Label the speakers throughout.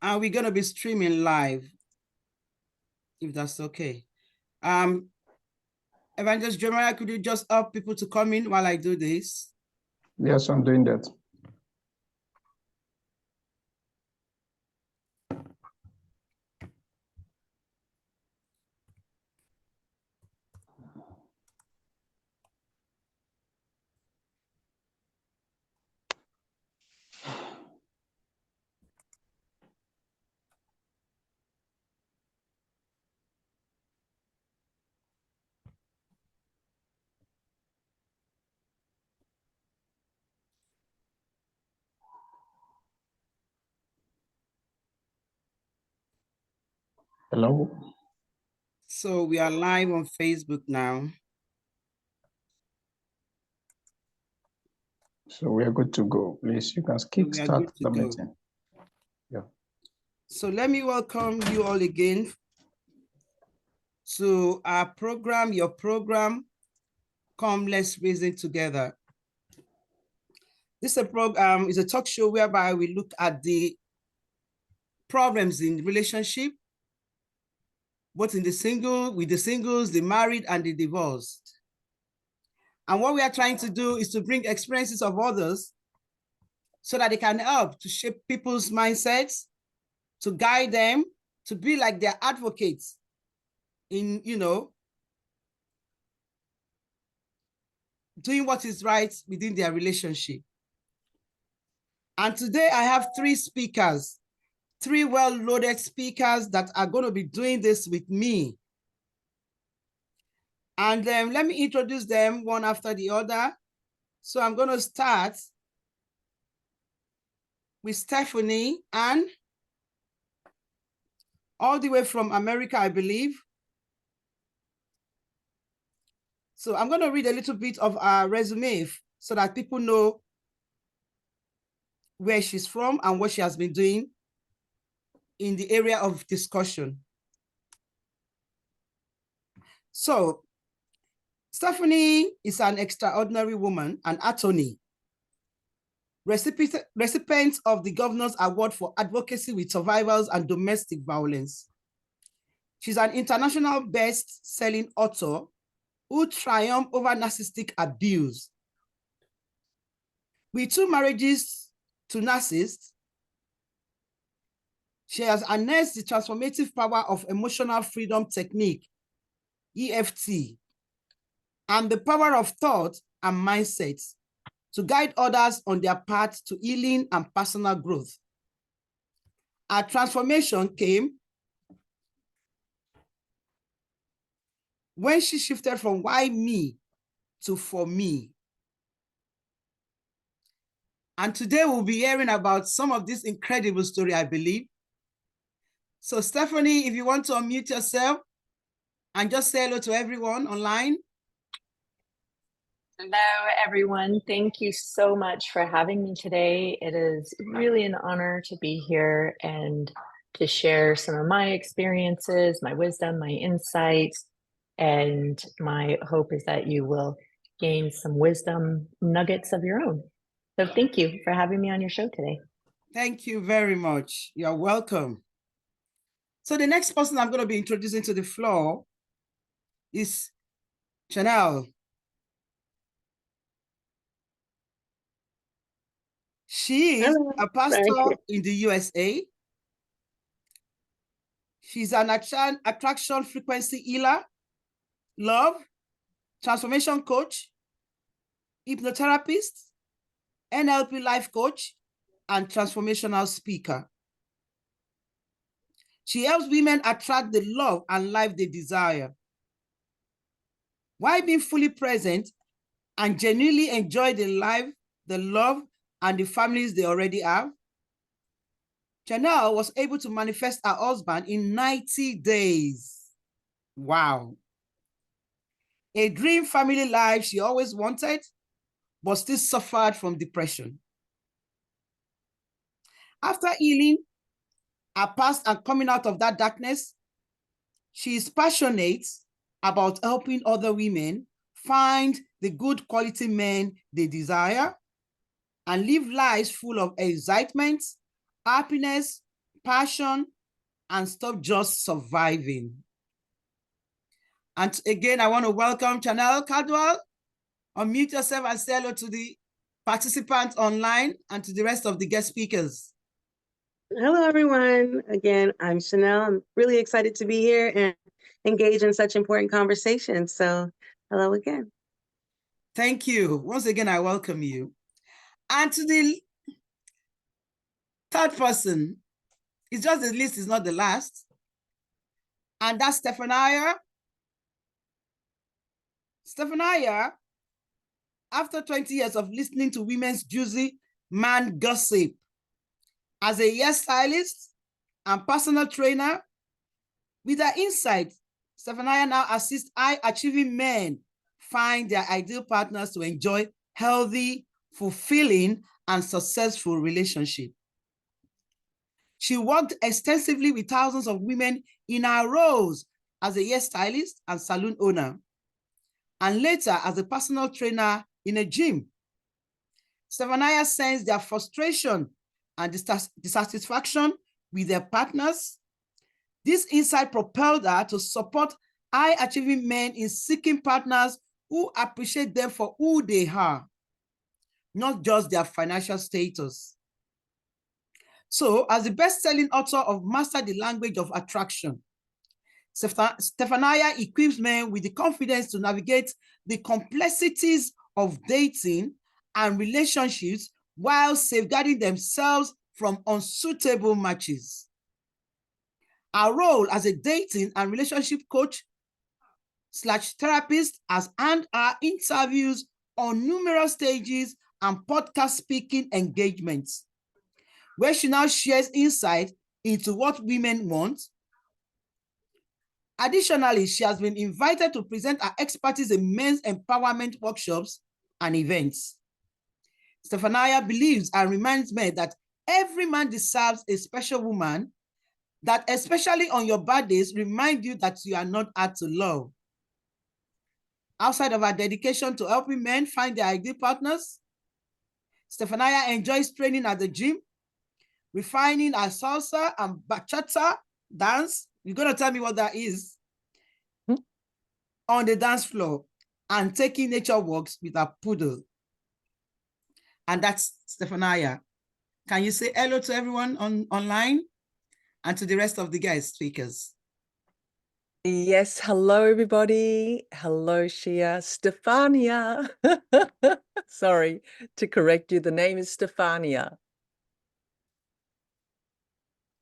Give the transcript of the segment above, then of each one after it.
Speaker 1: And we're going to be streaming live, if that's okay. Evangelist Jeremiah, could you just help people to come in while I do this?
Speaker 2: Yes, I'm doing that. Hello.
Speaker 1: So we are live on Facebook now.
Speaker 2: So we are good to go. Please, you can kick start the meeting. Yeah.
Speaker 1: So let me welcome you all again to our program, your program, Come Let's Reason Together. This is a program, is a talk show whereby we look at the problems in relationship, both in the single, with the singles, the married, and the divorced. And what we are trying to do is to bring experiences of others so that they can help to shape people's mindsets, to guide them, to be like their advocates in, doing what is right within their relationship. And today I have three speakers, three well-loaded speakers that are going to be doing this with me. And let me introduce them one after the other. So I'm going to start with Stephanie, and all the way from America, I believe. So I'm going to read a little bit of her resume so that people know where she's from and what she has been doing in the area of discussion. So Stephanie is an extraordinary woman, an attorney, recipient of the Governor's Award for Advocacy with Survivors and Domestic Violence. She's an international best-selling author who triumphed over narcissistic abuse. With 2 marriages to narcissists, she has harnessed the transformative power of emotional freedom technique, EFT, and the power of thought and mindset to guide others on their path to healing and personal growth. Our transformation came when she shifted from why me to for me. And today we'll be hearing about some of this incredible story, I believe. So Stephanie, if you want to unmute yourself and just say hello to everyone online.
Speaker 3: Hello, everyone. Thank you so much for having me today. It is really an honor to be here and to share some of my experiences, my wisdom, my insights, and my hope is that you will gain some wisdom nuggets of your own. So thank you for having me on your show today.
Speaker 1: Thank you very much. You're welcome. So the next person I'm going to be introducing to the floor is Chanel. She is a pastor in the USA. She's an attraction frequency healer, love, transformation coach, hypnotherapist, NLP life coach, and transformational speaker. She helps women attract the love and life they desire, while being fully present and genuinely enjoy the life, the love, and the families they already have. Chanel was able to manifest her husband in 90 days. Wow. A dream family life she always wanted, but still suffered from depression. After healing her past and coming out of that darkness, she is passionate about helping other women find the good quality men they desire and live lives full of excitement, happiness, passion, and stop just surviving. And again, I want to welcome Chanel Caldwell. Unmute yourself and say hello to the participants online and to the rest of the guest speakers.
Speaker 4: Hello, everyone. Again, I'm Chanel. I'm really excited to be here and engage in such important conversations. So hello again.
Speaker 1: Thank you. Once again, I welcome you. And to the third person, it's just the list is not the last. And that's Stephania. Stephania, after 20 years of listening to women's juicy man gossip, as a hairstylist and personal trainer, with her insight, Stephania now assists high-achieving men find their ideal partners to enjoy healthy, fulfilling, and successful relationships. She worked extensively with thousands of women in her roles as a hairstylist and salon owner, and later as a personal trainer in a gym. Stephania sensed their frustration and dissatisfaction with their partners. This insight propelled her to support high-achieving men in seeking partners who appreciate them for who they are, not just their financial status. So, as the best-selling author of Master the Language of Attraction, Stephania equips men with the confidence to navigate the complexities of dating and relationships while safeguarding themselves from unsuitable matches. Our role as a dating and relationship coach / therapist has earned our interviews on numerous stages and podcast speaking engagements, where she now shares insight into what women want. Additionally, she has been invited to present her expertise in men's empowerment workshops and events. Stephania believes and reminds men that every man deserves a special woman that, especially on your bad days, remind you that you are not hard to love. Outside of her dedication to helping men find their ideal partners, Stephania enjoys training at the gym, refining her salsa and bachata dance. You're going to tell me what that is? On the dance floor, and taking nature walks with her poodle. And that's Stephania. Can you say hello to everyone online and to the rest of the guest speakers?
Speaker 5: Yes, hello everybody. Hello, Shia. Stephania. Sorry to correct you. The name is Stephania.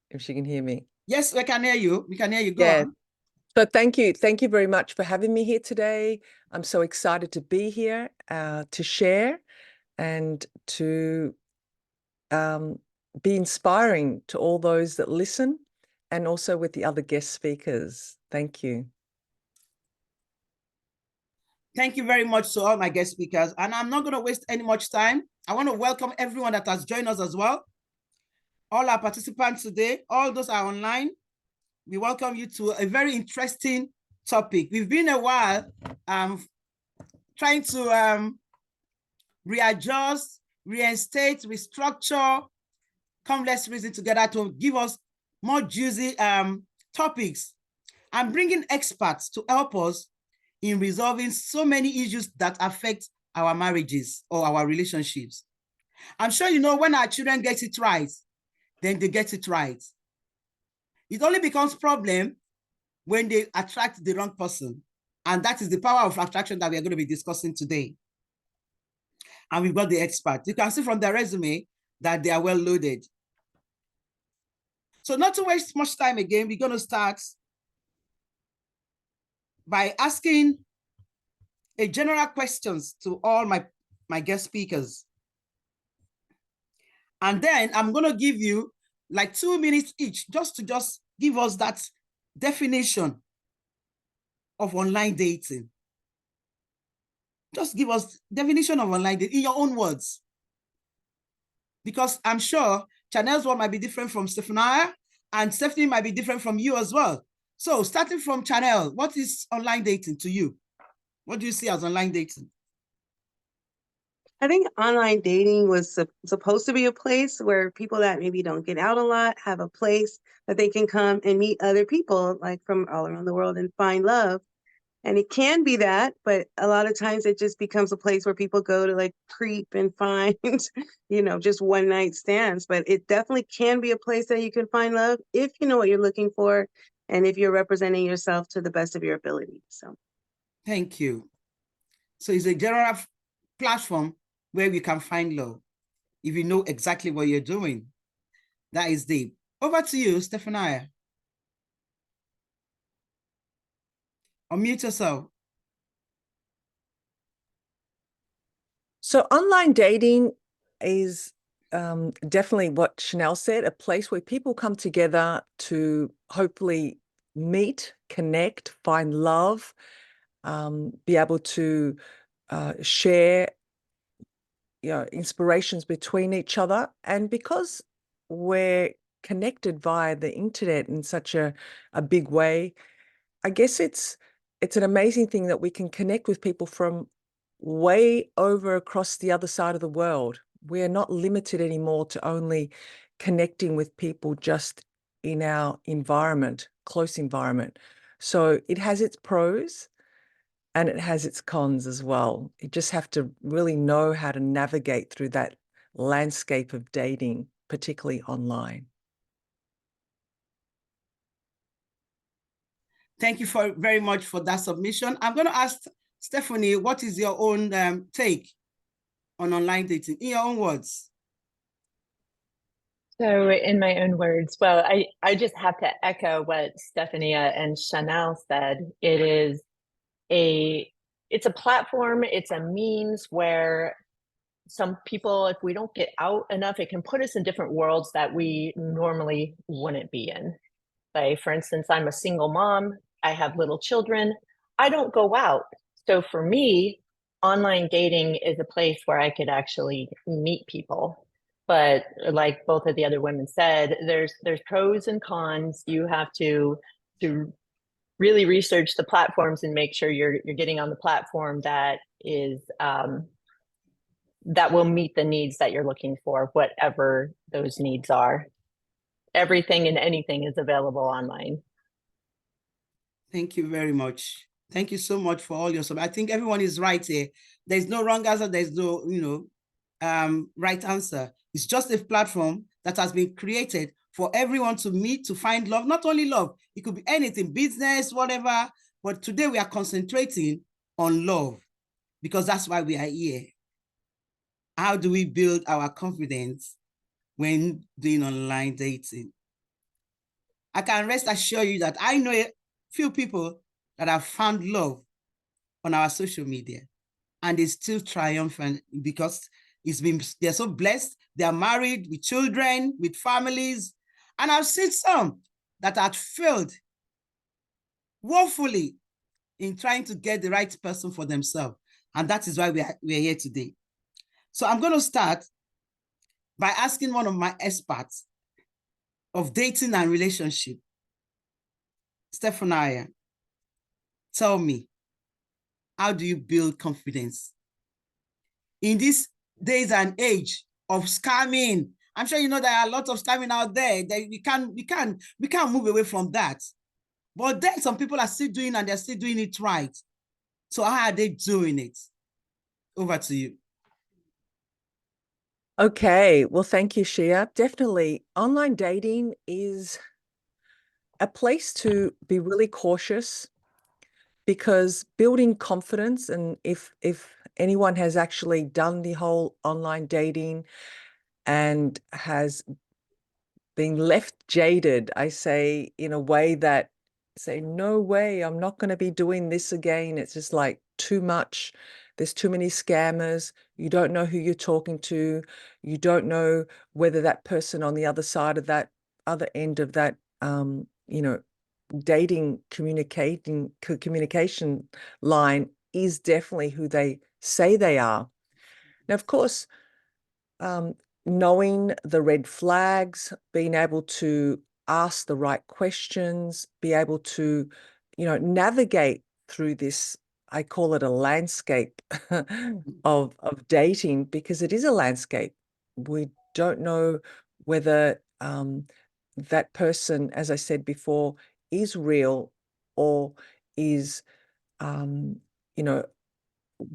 Speaker 5: If she can hear me.
Speaker 1: Yes, we can hear you. We can hear you. Go on.
Speaker 5: So thank you. Thank you very much for having me here today. I'm so excited to be here to share and to be inspiring to all those that listen and also with the other guest speakers. Thank you.
Speaker 1: Thank you very much to all my guest speakers. And I'm not going to waste any much time. I want to welcome everyone that has joined us as well. All our participants today, all those are online. We welcome you to a very interesting topic. We've been a while trying to readjust, reinstate, restructure, come let's reason together to give us more juicy topics and bringing experts to help us in resolving so many issues that affect our marriages or our relationships. I'm sure you know when our children get it right, then they get it right. It only becomes a problem when they attract the wrong person. And that is the power of attraction that we are going to be discussing today. And we've got the expert. You can see from their resume that they are well loaded. So not to waste much time again, we're going to start by asking a general questions to all my guest speakers. And then I'm going to give you like 2 minutes each just to give us that definition of online dating. Just give us definition of online dating in your own words. Because I'm sure Chanel's one might be different from Stephania, and Stephanie might be different from you as well. So starting from Chanel, what is online dating to you? What do you see as online dating?
Speaker 4: I think online dating was supposed to be a place where people that maybe don't get out a lot have a place that they can come and meet other people like from all around the world and find love. And it can be that, but a lot of times it just becomes a place where people go to like creep and find, just one night stands. But it definitely can be a place that you can find love if you know what you're looking for and if you're representing yourself to the best of your ability. So,
Speaker 1: thank you. So it's a general platform where we can find love if you know exactly what you're doing. That is deep. Over to you, Stephania. Unmute yourself.
Speaker 5: So online dating is definitely what Chanel said, a place where people come together to hopefully meet, connect, find love, be able to share inspirations between each other. And because we're connected via the internet in such a big way, I guess it's an amazing thing that we can connect with people from way over across the other side of the world. We're not limited anymore to only connecting with people just in our environment, close environment. So it has its pros and it has its cons as well. You just have to really know how to navigate through that landscape of dating, particularly online.
Speaker 1: Thank you very much for that submission. I'm going to ask Stephanie, what is your own take on online dating in your own words?
Speaker 3: So in my own words, well, I just have to echo what Stephania and Chanel said. It's a platform, it's a means where some people, if we don't get out enough, it can put us in different worlds that we normally wouldn't be in. Like, for instance, I'm a single mom, I have little children, I don't go out. So for me, online dating is a place where I could actually meet people. But like both of the other women said, there's pros and cons. You have to really research the platforms and make sure you're getting on the platform that is that will meet the needs that you're looking for, whatever those needs are. Everything and anything is available online.
Speaker 1: Thank you very much. Thank you so much for all your support. I think everyone is right here. There's no wrong answer. There's no, right answer. It's just a platform that has been created for everyone to meet, to find love. Not only love, it could be anything, business, whatever. But today we are concentrating on love because that's why we are here. How do we build our confidence when doing online dating? I can rest assure you that I know a few people that have found love on our social media and they still triumphant because they're so blessed. They are married with children, with families. And I've seen some that had failed woefully in trying to get the right person for themselves. And that is why we're here today. So I'm going to start by asking one of my experts of dating and relationship, Stephania, tell me, how do you build confidence in this days and age of scamming? I'm sure you know there are a lot of scamming out there. We can't move away from that. But then some people are still doing and they're still doing it right. So how are they doing it? Over to you.
Speaker 5: Okay, well, thank you, Shia. Definitely, online dating is a place to be really cautious because building confidence, and if anyone has actually done the whole online dating and has been left jaded, I say, in a way that say, no way, I'm not going to be doing this again. It's just like too much. There's too many scammers. You don't know who you're talking to. You don't know whether that person on the other side of that other end of that, dating communication line is definitely who they say they are. Now, of course, knowing the red flags, being able to ask the right questions, be able to, navigate through this I call it a landscape of dating, because it is a landscape. We don't know whether that person, as I said before, is real or is, you know,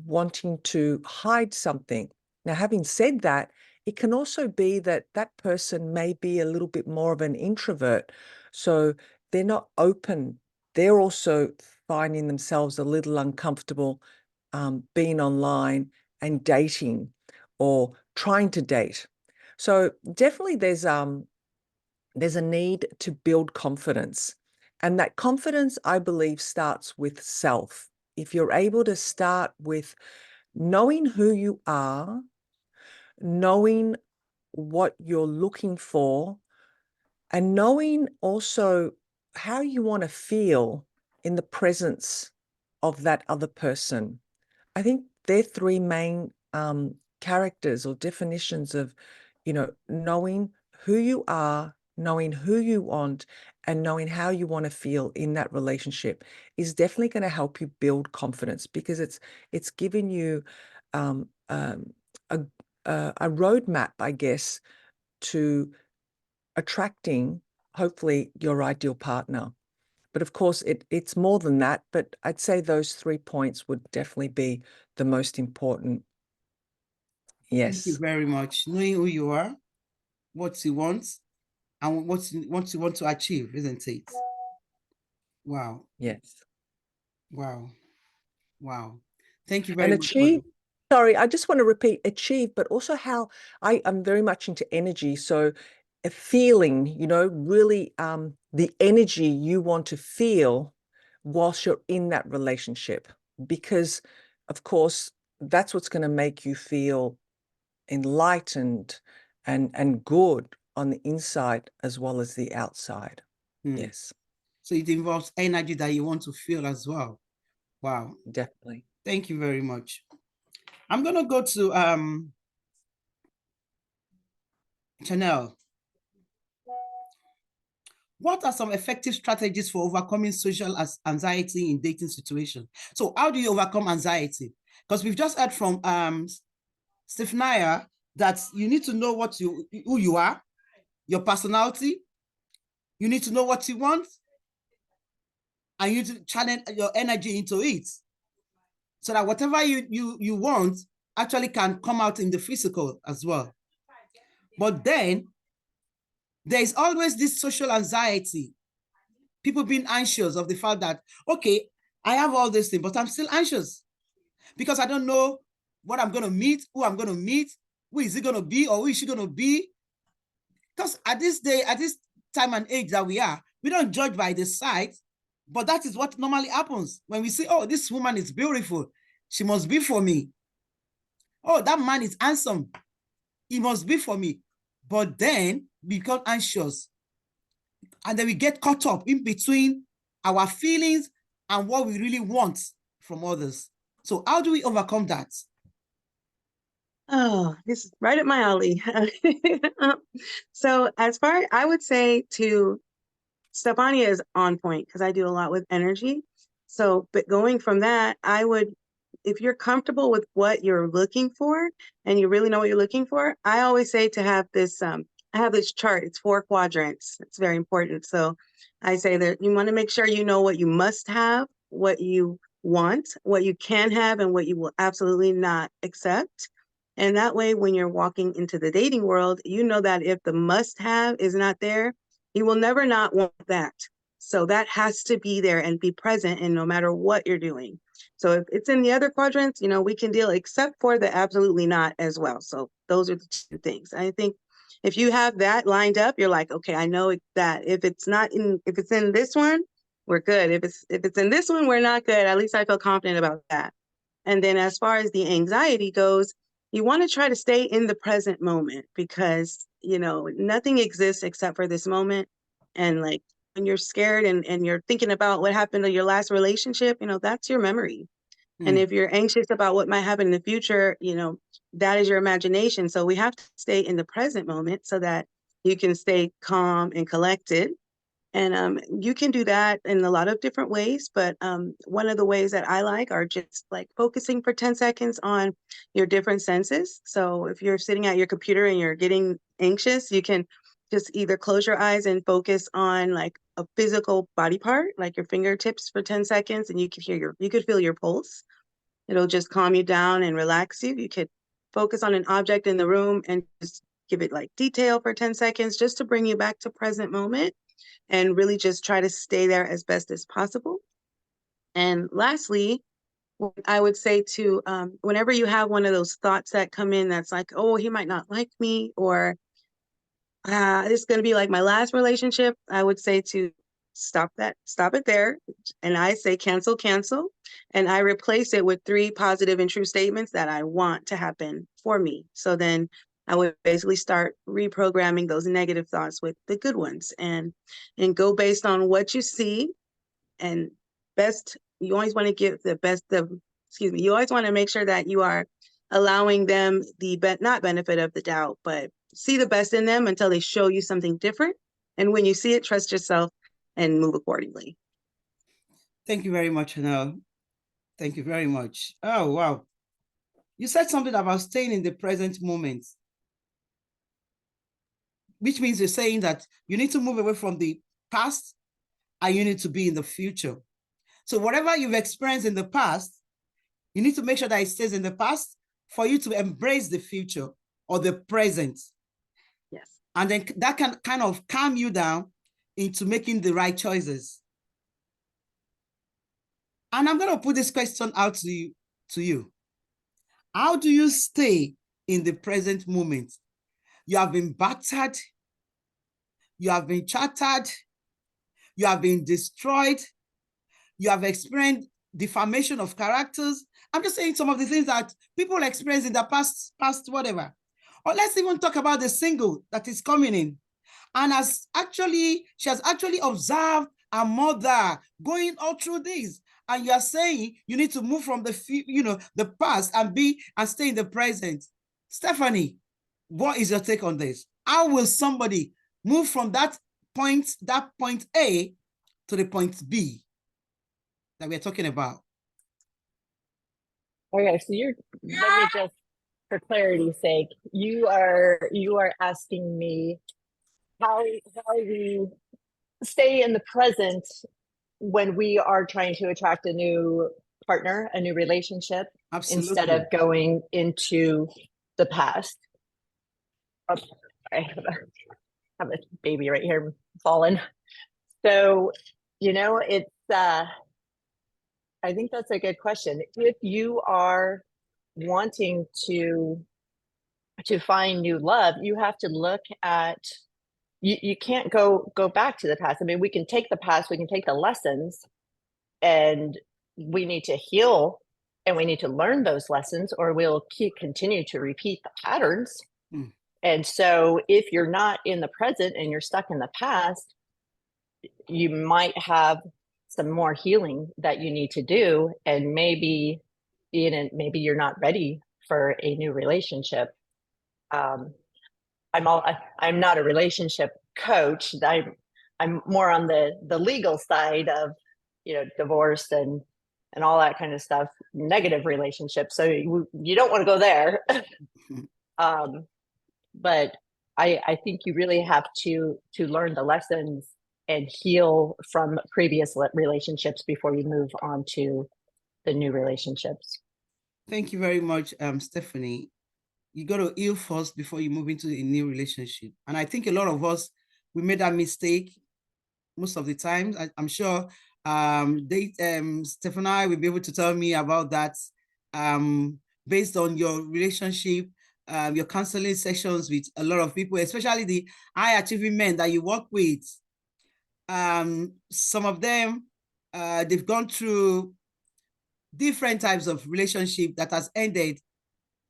Speaker 5: wanting to hide something. Now, having said that, it can also be that that person may be a little bit more of an introvert. So they're not open. They're also finding themselves a little uncomfortable being online and dating or trying to date. So definitely there's a need to build confidence. And that confidence, I believe, starts with self. If you're able to start with knowing who you are, knowing what you're looking for, and knowing also how you want to feel in the presence of that other person. I think they're three main characters or definitions of, knowing who you are, knowing who you want, and knowing how you want to feel in that relationship is definitely going to help you build confidence, because it's giving you a roadmap, I guess, to attracting hopefully your ideal partner. But of course, it's more than that. But I'd say those 3 points would definitely be the most important. Yes.
Speaker 1: Thank you very much. Knowing who you are, what you want, and what you want to achieve, isn't it? Wow.
Speaker 5: Yes.
Speaker 1: Wow. Wow. Thank you very
Speaker 5: And
Speaker 1: much.
Speaker 5: achieve. Sorry, I just want to repeat achieve, but also how I'm very much into energy. So a feeling, really the energy you want to feel whilst you're in that relationship, because of course that's what's going to make you feel enlightened and good on the inside as well as the outside. Yes.
Speaker 1: So it involves energy that you want to feel as well. Wow.
Speaker 5: Definitely.
Speaker 1: Thank you very much. I'm going to go to Chanel. What are some effective strategies for overcoming social anxiety in dating situations? So how do you overcome anxiety? Because we've just heard from Stephania that you need to know who you are, your personality. You need to know what you want, and you need to channel your energy into it, so that whatever you want actually can come out in the physical as well. But then there's always this social anxiety, people being anxious of the fact that, okay, I have all these things, but I'm still anxious because I don't know what I'm going to meet, who I'm going to meet, who is it going to be, or who is she going to be? Because at this time and age that we are, we don't judge by the sight, but that is what normally happens when we say, oh, this woman is beautiful, she must be for me. Oh, that man is handsome, he must be for me. But then we become anxious, and then we get caught up in between our feelings and what we really want from others. So how do we overcome that?
Speaker 4: Oh, this is right up my alley. So as far, I would say to Stefania is on point because I do a lot with energy. So, but going from that, I would, if you're comfortable with what you're looking for and you really know what you're looking for, I always say to have this, I have this chart, it's 4 quadrants. It's very important. So I say that you want to make sure you know what you must have, what you want, what you can have, and what you will absolutely not accept. And that way, when you're walking into the dating world, you know that if the must have is not there, you will never not want that. So that has to be there and be present in no matter what you're doing. So if it's in the other quadrants, we can deal except for the absolutely not as well. So those are the 2 things. I think if you have that lined up, you're like, okay, I know that if it's in this one, we're good. If it's in this one, we're not good. At least I feel confident about that. And then as far as the anxiety goes, you want to try to stay in the present moment because, nothing exists except for this moment. And like when you're scared and you're thinking about what happened in your last relationship, that's your memory. And if you're anxious about what might happen in the future, that is your imagination. So we have to stay in the present moment so that you can stay calm and collected. And you can do that in a lot of different ways, but one of the ways that I like are just like focusing for 10 seconds on your different senses. So if you're sitting at your computer and you're getting anxious, you can just either close your eyes and focus on like a physical body part, like your fingertips for 10 seconds, and you could feel your pulse. It'll just calm you down and relax you. You could focus on an object in the room and just give it like detail for 10 seconds just to bring you back to present moment, and really just try to stay there as best as possible. And lastly, I would say to whenever you have one of those thoughts that come in that's like, oh, he might not like me, or this is going to be like my last relationship, I would say to stop it there. And I say cancel, and I replace it with 3 positive and true statements that I want to happen for me. So then I would basically start reprogramming those negative thoughts with the good ones, and go based on what you see. And you always want to give you always want to make sure that you are allowing them the not benefit of the doubt, but see the best in them until they show you something different. And when you see it, trust yourself and move accordingly.
Speaker 1: Thank you very much, Hanel. Thank you very much. Oh, wow. You said something about staying in the present moment, which means you're saying that you need to move away from the past and you need to be in the future. So whatever you've experienced in the past, you need to make sure that it stays in the past for you to embrace the future or the present.
Speaker 4: Yes.
Speaker 1: And then that can kind of calm you down into making the right choices. And I'm going to put this question out to you. How do you stay in the present moment? You have been battered, you have been shattered, you have been destroyed, you have experienced defamation of characters. I'm just saying some of the things that people experience in the past whatever. Or let's even talk about the single that is coming in. And she has actually observed her mother going all through this. And you are saying you need to move from the past and stay in the present. Stephanie, what is your take on this? How will somebody move from that point A to the point B that we're talking about?
Speaker 3: Okay, so let me just, for clarity's sake, you are asking me how we stay in the present when we are trying to attract a new partner, a new relationship. Absolutely. Instead of going into the past. Oh, I have a baby right here fallen. So, it's I think that's a good question. If you are wanting to find new love, you have to look at, you can't go back to the past. I mean, we can take the past, we can take the lessons, and we need to heal and we need to learn those lessons, or we'll continue to repeat the patterns. And so if you're not in the present and you're stuck in the past, you might have some more healing that you need to do, and maybe you're not ready for a new relationship. I'm not a relationship coach. I'm more on the legal side of divorce and all that kind of stuff, negative relationships. So you don't want to go there. But I think you really have to learn the lessons and heal from previous relationships before you move on to the new relationships.
Speaker 1: Thank you very much, Stephanie. You got to heal first before you move into a new relationship. And I think a lot of us, we made that mistake most of the time. I'm sure Stephanie will be able to tell me about that based on your relationship, your counseling sessions with a lot of people, especially the high achieving men that you work with. Some of them, they've gone through different types of relationship that has ended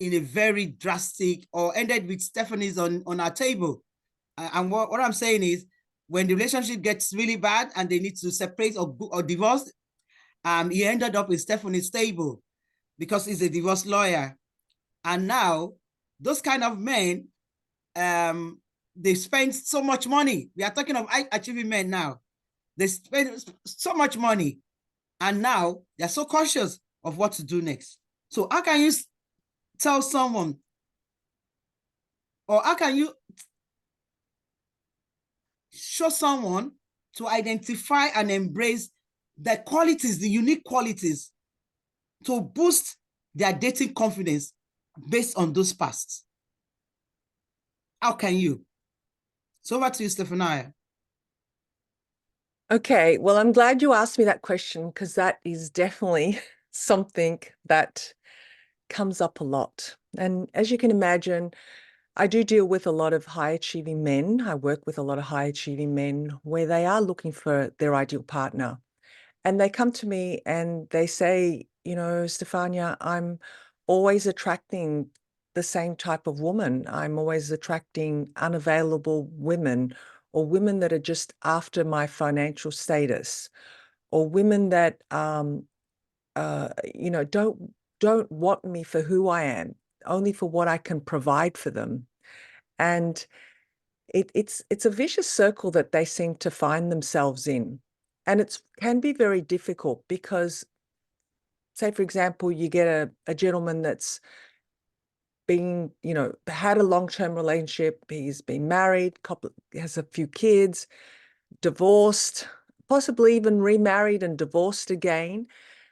Speaker 1: in a very drastic, or ended with Stephanie's on our table. And what I'm saying is, when the relationship gets really bad and they need to separate or divorce, he ended up in Stephanie's table because he's a divorce lawyer. And now those kind of men, they spend so much money. We are talking of high achieving men now. They spend so much money, and now they're so cautious of what to do next. So how can you tell someone, or how can you show someone to identify and embrace the qualities, the unique qualities, to boost their dating confidence based on those pasts? How can you? So over to you, Stephania.
Speaker 5: Okay, well, I'm glad you asked me that question, because that is definitely something that comes up a lot. And as you can imagine, I do deal with a lot of high achieving men. I work with a lot of high achieving men where they are looking for their ideal partner. And they come to me and they say, you know, Stefania, I'm always attracting the same type of woman. I'm always attracting unavailable women, or women that are just after my financial status, or women that, you know, don't want me for who I am, only for what I can provide for them. And it's a vicious circle that they seem to find themselves in. And it can be very difficult because, say, for example, you get a gentleman that's been, you know, had a long-term relationship, he's been married, has a few kids, divorced, possibly even remarried and divorced again.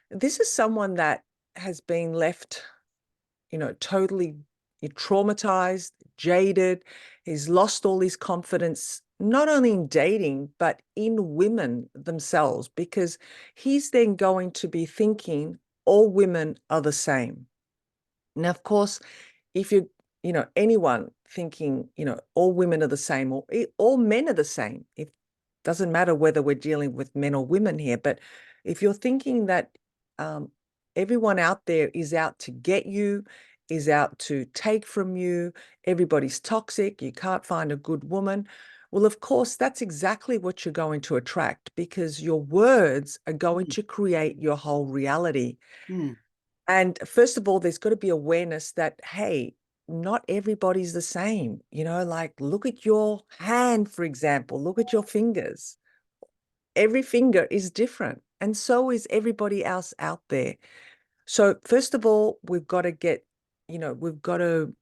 Speaker 5: This is someone that has been left, you know, totally traumatized, jaded. He's lost all his confidence, not only in dating, but in women themselves, because he's then going to be thinking all women are the same. Now, of course, if you know, anyone thinking, you know, all women are the same, or all men are the same, it doesn't matter whether we're dealing with men or women here, but if you're thinking that everyone out there is out to get you, is out to take from you, everybody's toxic, you can't find a good woman, well, of course, that's exactly what you're going to attract, because your words are going to create your whole reality. And first of all, there's got to be awareness that, hey, not everybody's the same. You know, like, look at your hand, for example, look at your fingers. Every finger is different, and so is everybody else out there. So first of all, we've got to get, you know, we've got to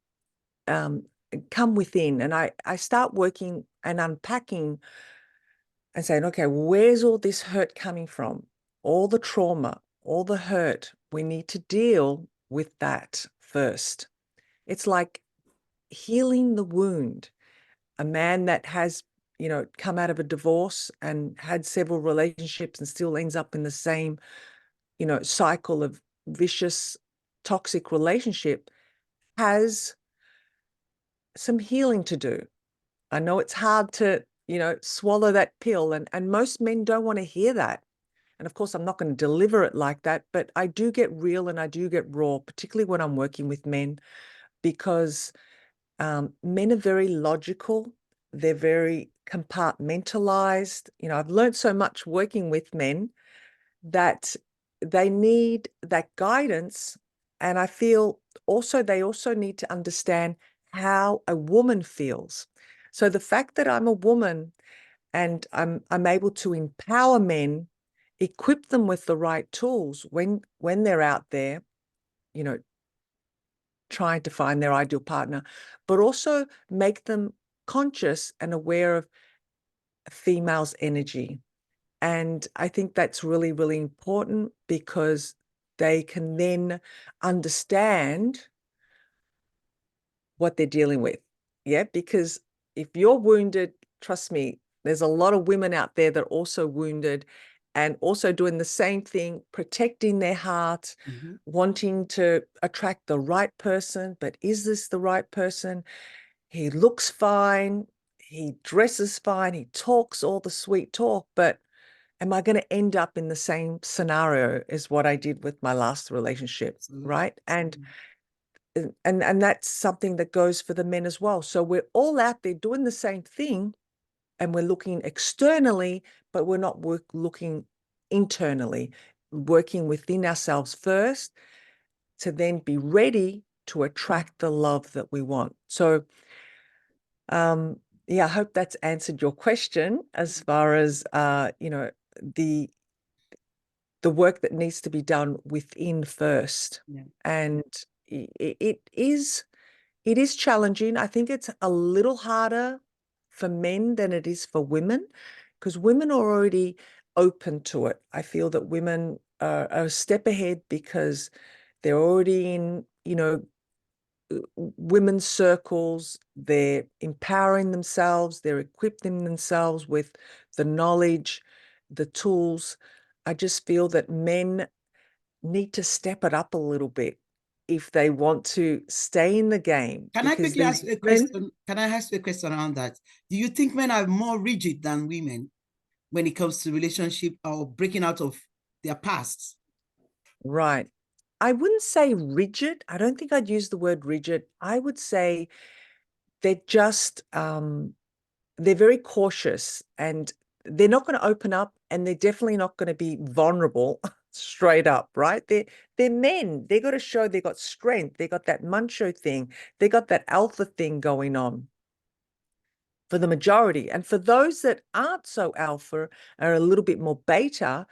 Speaker 5: come within. And I start working and unpacking and saying, okay, where's all this hurt coming from? All the trauma, all the hurt. We need to deal with that first. It's like healing the wound. A man that has, you know, come out of a divorce and had several relationships and still ends up in the same, you know, cycle of vicious, toxic relationship has some healing to do. I know it's hard to, you know, swallow that pill, and most men don't want to hear that. And of course, I'm not going to deliver it like that, but I do get real and I do get raw, particularly when I'm working with men, because men are very logical. They're very compartmentalized. You know, I've learned so much working with men that they need that guidance. And I feel also they also need to understand how a woman feels. So the fact that I'm a woman and I'm able to empower men, equip them with the right tools when they're out there, you know, trying to find their ideal partner, but also make them conscious and aware of a female's energy. And I think that's really, really important, because they can then understand what they're dealing with. Yeah, because if you're wounded, trust me, there's a lot of women out there that are also wounded and also doing the same thing, protecting their heart, wanting to attract the right person. But is this the right person? He looks fine, he dresses fine, he talks all the sweet talk, but am I going to end up in the same scenario as what I did with my last relationship, right? And that's something that goes for the men as well. So we're all out there doing the same thing, and we're looking externally, but we're not looking internally, working within ourselves first to then be ready to attract the love that we want. So Yeah, I hope that's answered your question as far as you know, the work that needs to be done within first.
Speaker 1: Yeah.
Speaker 5: And it is challenging. I think it's a little harder for men than it is for women, because women are already open to it. I feel that women are a step ahead because they're already in, you know, women's circles. They're empowering themselves, they're equipping themselves with the knowledge, the tools. I just feel that men need to step it up a little bit if they want to stay in the game.
Speaker 1: Can I quickly ask a question? Can I ask you a question around that? Do you think men are more rigid than women when it comes to relationship or breaking out of their past?
Speaker 5: Right. I wouldn't say rigid. I don't think I'd use the word rigid. I would say they're just they're very cautious, and they're not going to open up, and they're definitely not going to be vulnerable straight up, right? They're men. They got to show they got strength. They got that macho thing. They got that alpha thing going on for the majority. And for those that aren't so alpha, are a little bit more beta,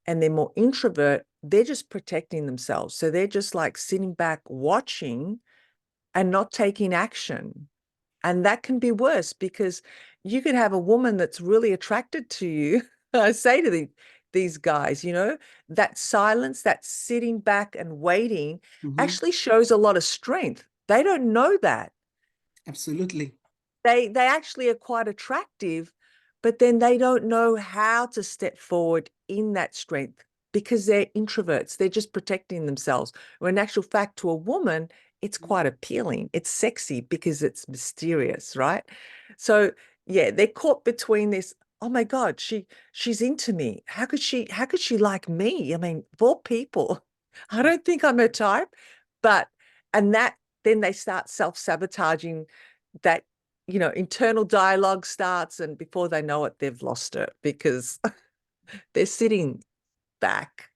Speaker 5: and they're more introvert, they're just protecting themselves. So they're just like sitting back watching and not taking action. And that can be worse, because you could have a woman that's really attracted to you. I say to these guys, you know, that silence, that sitting back and waiting actually shows a lot of strength. They don't know that.
Speaker 1: Absolutely.
Speaker 5: They actually are quite attractive, but then they don't know how to step forward in that strength because they're introverts. They're just protecting themselves. When in actual fact, to a woman, it's quite appealing. It's sexy because it's mysterious, right? So yeah, they're caught between this. Oh my God, she's into me. How could she like me? I mean, of all people, I don't think I'm her type. But and that then they start self-sabotaging. That, you know, internal dialogue starts, and before they know it, they've lost it because they're sitting back,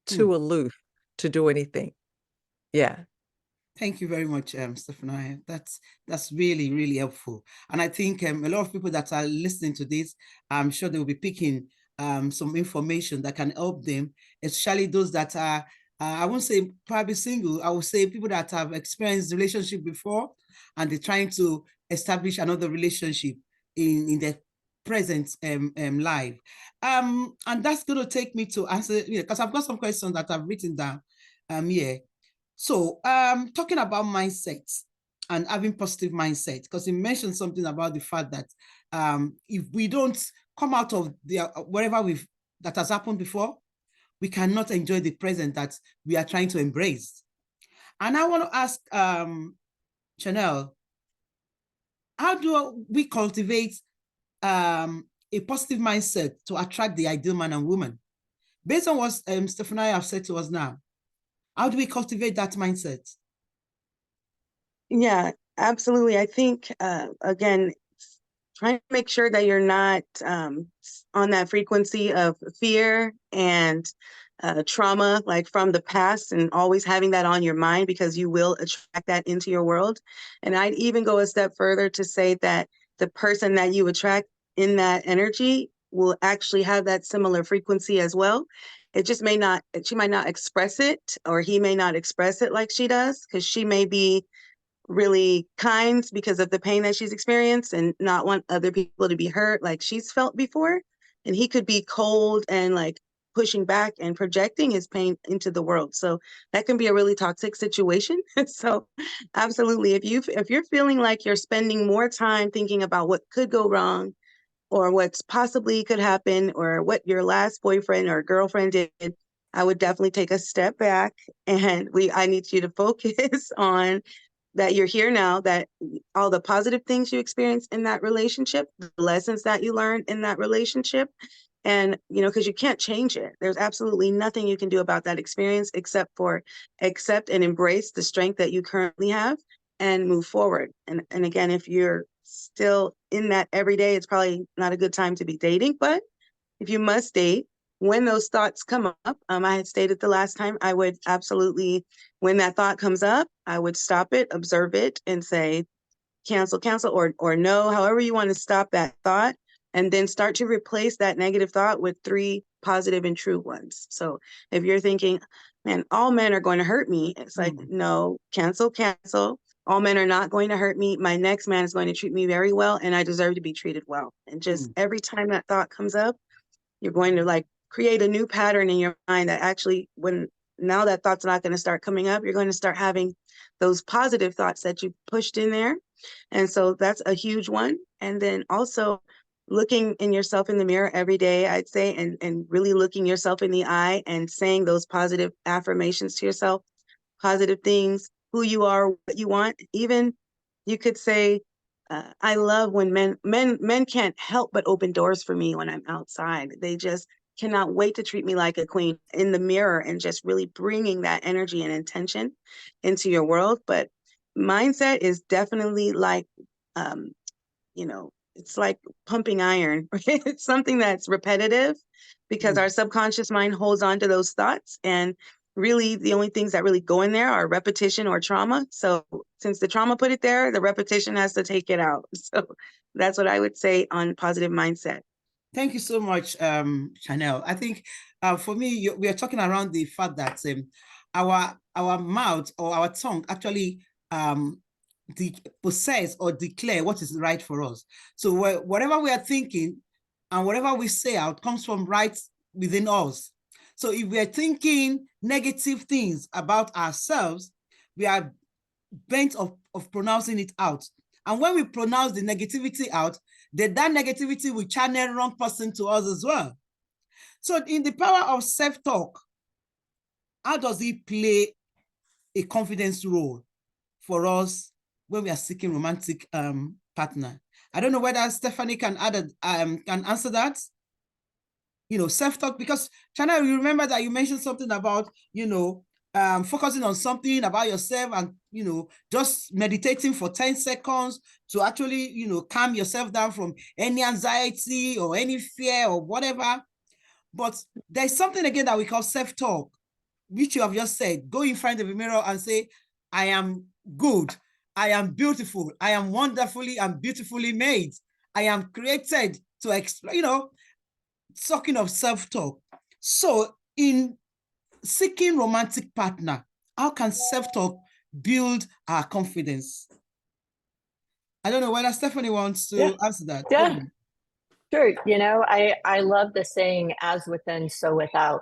Speaker 5: too aloof to do anything. Yeah.
Speaker 1: Thank you very much, Stephanie. That's really, really helpful. And I think a lot of people that are listening to this, I'm sure they will be picking some information that can help them, especially those that are, I won't say probably single, I will say people that have experienced relationship before, and they're trying to establish another relationship in their present life. And that's going to take me to answer, because I've got some questions that I've written down here. So talking about mindset and having positive mindset, because you mentioned something about the fact that if we don't come out of the wherever that has happened before, we cannot enjoy the present that we are trying to embrace. And I want to ask Chanel, how do we cultivate a positive mindset to attract the ideal man and woman? Based on what Stephanie have said to us now, how do we cultivate that mindset?
Speaker 4: Yeah, absolutely. I think, again, trying to make sure that you're not on that frequency of fear and trauma, like from the past, and always having that on your mind, because you will attract that into your world. And I'd even go a step further to say that the person that you attract in that energy will actually have that similar frequency as well. It just she might not express it, or he may not express it like she does, because she may be really kind because of the pain that she's experienced and not want other people to be hurt like she's felt before. And he could be cold and like pushing back and projecting his pain into the world. So that can be a really toxic situation. So absolutely, if you're feeling like you're spending more time thinking about what could go wrong, or what's possibly could happen, or what your last boyfriend or girlfriend did, I would definitely take a step back, and I need you to focus on that you're here now, that all the positive things you experienced in that relationship, the lessons that you learned in that relationship, and, because you can't change it. There's absolutely nothing you can do about that experience except for accept and embrace the strength that you currently have and move forward. And again, if you're still in that every day, it's probably not a good time to be dating. But if you must date, when those thoughts come up, I had stated the last time, I would absolutely, when that thought comes up, I would stop it, observe it, and say, cancel, cancel, or no, however you want to stop that thought, and then start to replace that negative thought with 3 positive and true ones. So if you're thinking, man, all men are going to hurt me, it's like, no, cancel, cancel. All men are not going to hurt me. My next man is going to treat me very well, and I deserve to be treated well. And just every time that thought comes up, you're going to like create a new pattern in your mind that actually, when now that thought's not going to start coming up, you're going to start having those positive thoughts that you pushed in there. And so that's a huge one. And then also looking in yourself in the mirror every day, I'd say, and really looking yourself in the eye and saying those positive affirmations to yourself, positive things, who you are, what you want. Even you could say, I love when men can't help but open doors for me when I'm outside. They just cannot wait to treat me like a queen in the mirror, and just really bringing that energy and intention into your world. But mindset is definitely like, it's like pumping iron. It's something that's repetitive because our subconscious mind holds on to those thoughts. And really the only things that really go in there are repetition or trauma. So since the trauma put it there, the repetition has to take it out. So that's what I would say on positive mindset.
Speaker 1: Thank you so much, Chanel. I think for me, we are talking around the fact that our mouth or our tongue actually possess or declare what is right for us. So whatever we are thinking and whatever we say out comes from right within us. So if we are thinking negative things about ourselves, we are bent of pronouncing it out. And when we pronounce the negativity out, then that negativity will channel wrong person to us as well. So in the power of self-talk, how does it play a confidence role for us when we are seeking romantic partner? I don't know whether Stephanie can add can answer that. Self-talk, because Chana, you remember that you mentioned something about, focusing on something about yourself and, just meditating for 10 seconds to actually, calm yourself down from any anxiety or any fear or whatever. But there's something again that we call self-talk, which you have just said. Go in front of the mirror and say, I am good. I am beautiful. I am wonderfully and beautifully made. I am created to explore, talking of self-talk. So in seeking romantic partner, how can self-talk build our confidence? I don't know whether Stephanie wants to answer that.
Speaker 3: Yeah, sure. I love the saying, as within, so without.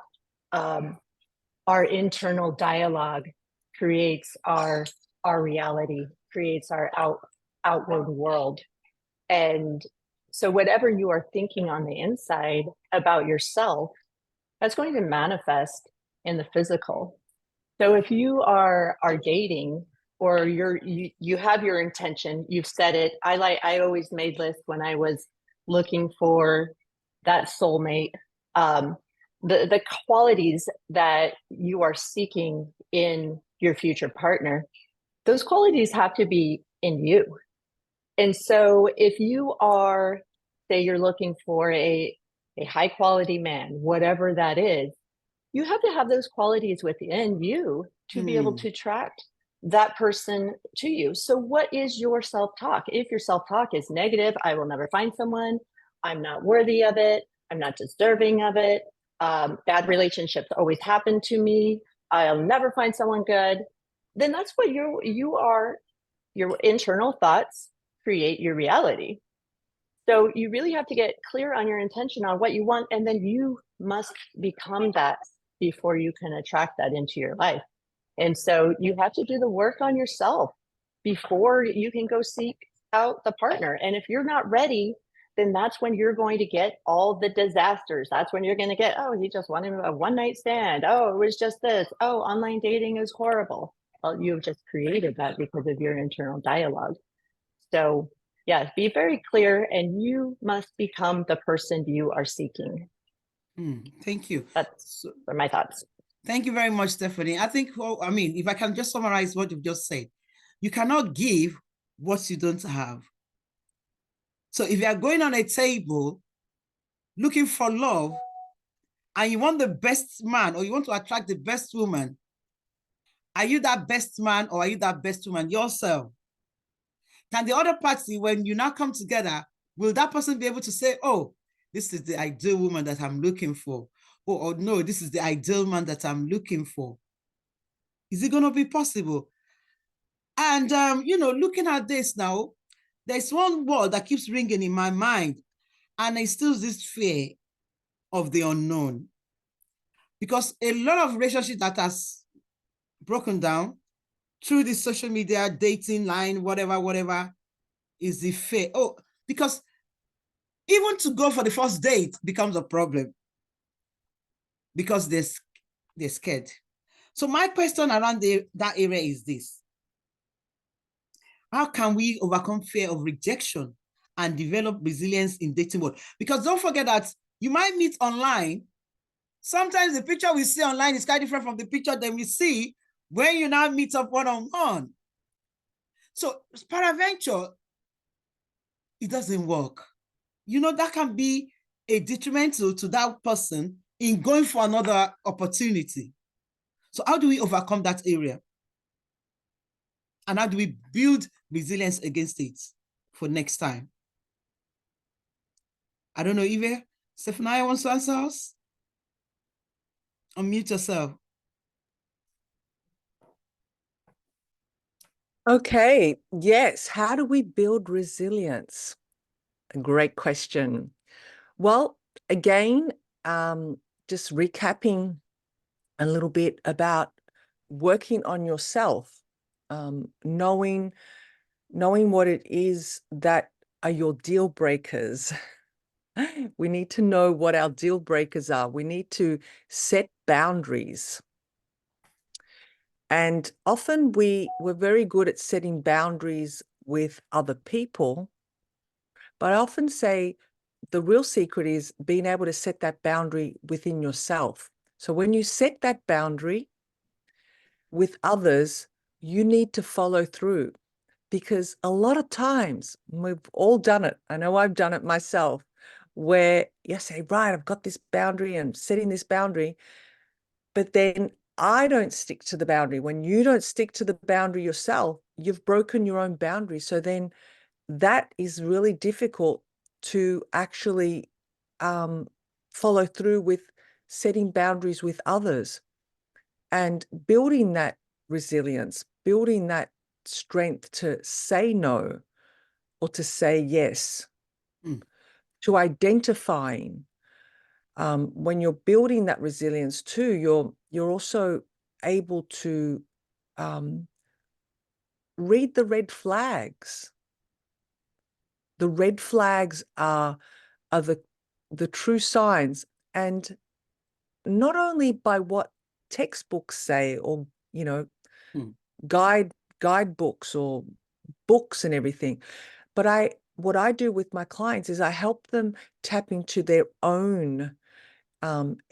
Speaker 3: Our internal dialogue creates our reality, creates our outward world. And so whatever you are thinking on the inside about yourself, that's going to manifest in the physical. So if you are dating, or you have your intention, you've said it. I always made lists when I was looking for that soulmate. The qualities that you are seeking in your future partner, those qualities have to be in you. And so if you are, say you're looking for a high quality man, whatever that is, you have to have those qualities within you to be able to attract that person to you. So what is your self-talk? If your self-talk is negative, I will never find someone, I'm not worthy of it, I'm not deserving of it, bad relationships always happen to me, I'll never find someone good, then that's what your internal thoughts create your reality. So you really have to get clear on your intention on what you want, and then you must become that before you can attract that into your life. And so you have to do the work on yourself before you can go seek out the partner. And if you're not ready, then that's when you're going to get all the disasters. That's when you're going to get, oh, he just wanted a one-night stand. Oh, it was just this. Oh, online dating is horrible. Well, you've just created that because of your internal dialogue. So yeah, be very clear, and you must become the person you are seeking.
Speaker 1: Thank you.
Speaker 3: That's my thoughts.
Speaker 1: Thank you very much, Stephanie. I think, if I can just summarize what you've just said, you cannot give what you don't have. So if you are going on a table looking for love and you want the best man, or you want to attract the best woman, are you that best man or are you that best woman yourself? Can the other party, when you now come together, will that person be able to say, oh, this is the ideal woman that I'm looking for? Or no, this is the ideal man that I'm looking for? Is it going to be possible? And, looking at this now, there's one word that keeps ringing in my mind, and it's still this fear of the unknown. Because a lot of relationships that has broken down through the social media, dating line, whatever, is the fear. Oh, because even to go for the first date becomes a problem because they're scared. So my question around that area is this: how can we overcome fear of rejection and develop resilience in dating world? Because don't forget that you might meet online. Sometimes the picture we see online is quite different from the picture that we see when you now meet up one-on-one. So peradventure, it doesn't work. That can be a detrimental to that person in going for another opportunity. So how do we overcome that area? And how do we build resilience against it for next time? I don't know, Eva, Stephania wants to answer us? Unmute yourself.
Speaker 5: Okay, yes. How do we build resilience? A great question. Well, again, just recapping a little bit about working on yourself, knowing what it is that are your deal breakers. We need to know what our deal breakers are. We need to set boundaries. And often we're very good at setting boundaries with other people, but I often say the real secret is being able to set that boundary within yourself. So when you set that boundary with others, you need to follow through, because a lot of times, we've all done it, I know I've done it myself, where you say, right, I've got this boundary and setting this boundary, but then I don't stick to the boundary. When you don't stick to the boundary yourself, you've broken your own boundary. So then that is really difficult to actually follow through with setting boundaries with others and building that resilience, building that strength to say no or to say yes, to identifying. When you're building that resilience too, you're also able to read the red flags. The red flags are the true signs, and not only by what textbooks say or guidebooks or books and everything, but what I do with my clients is I help them tap into their own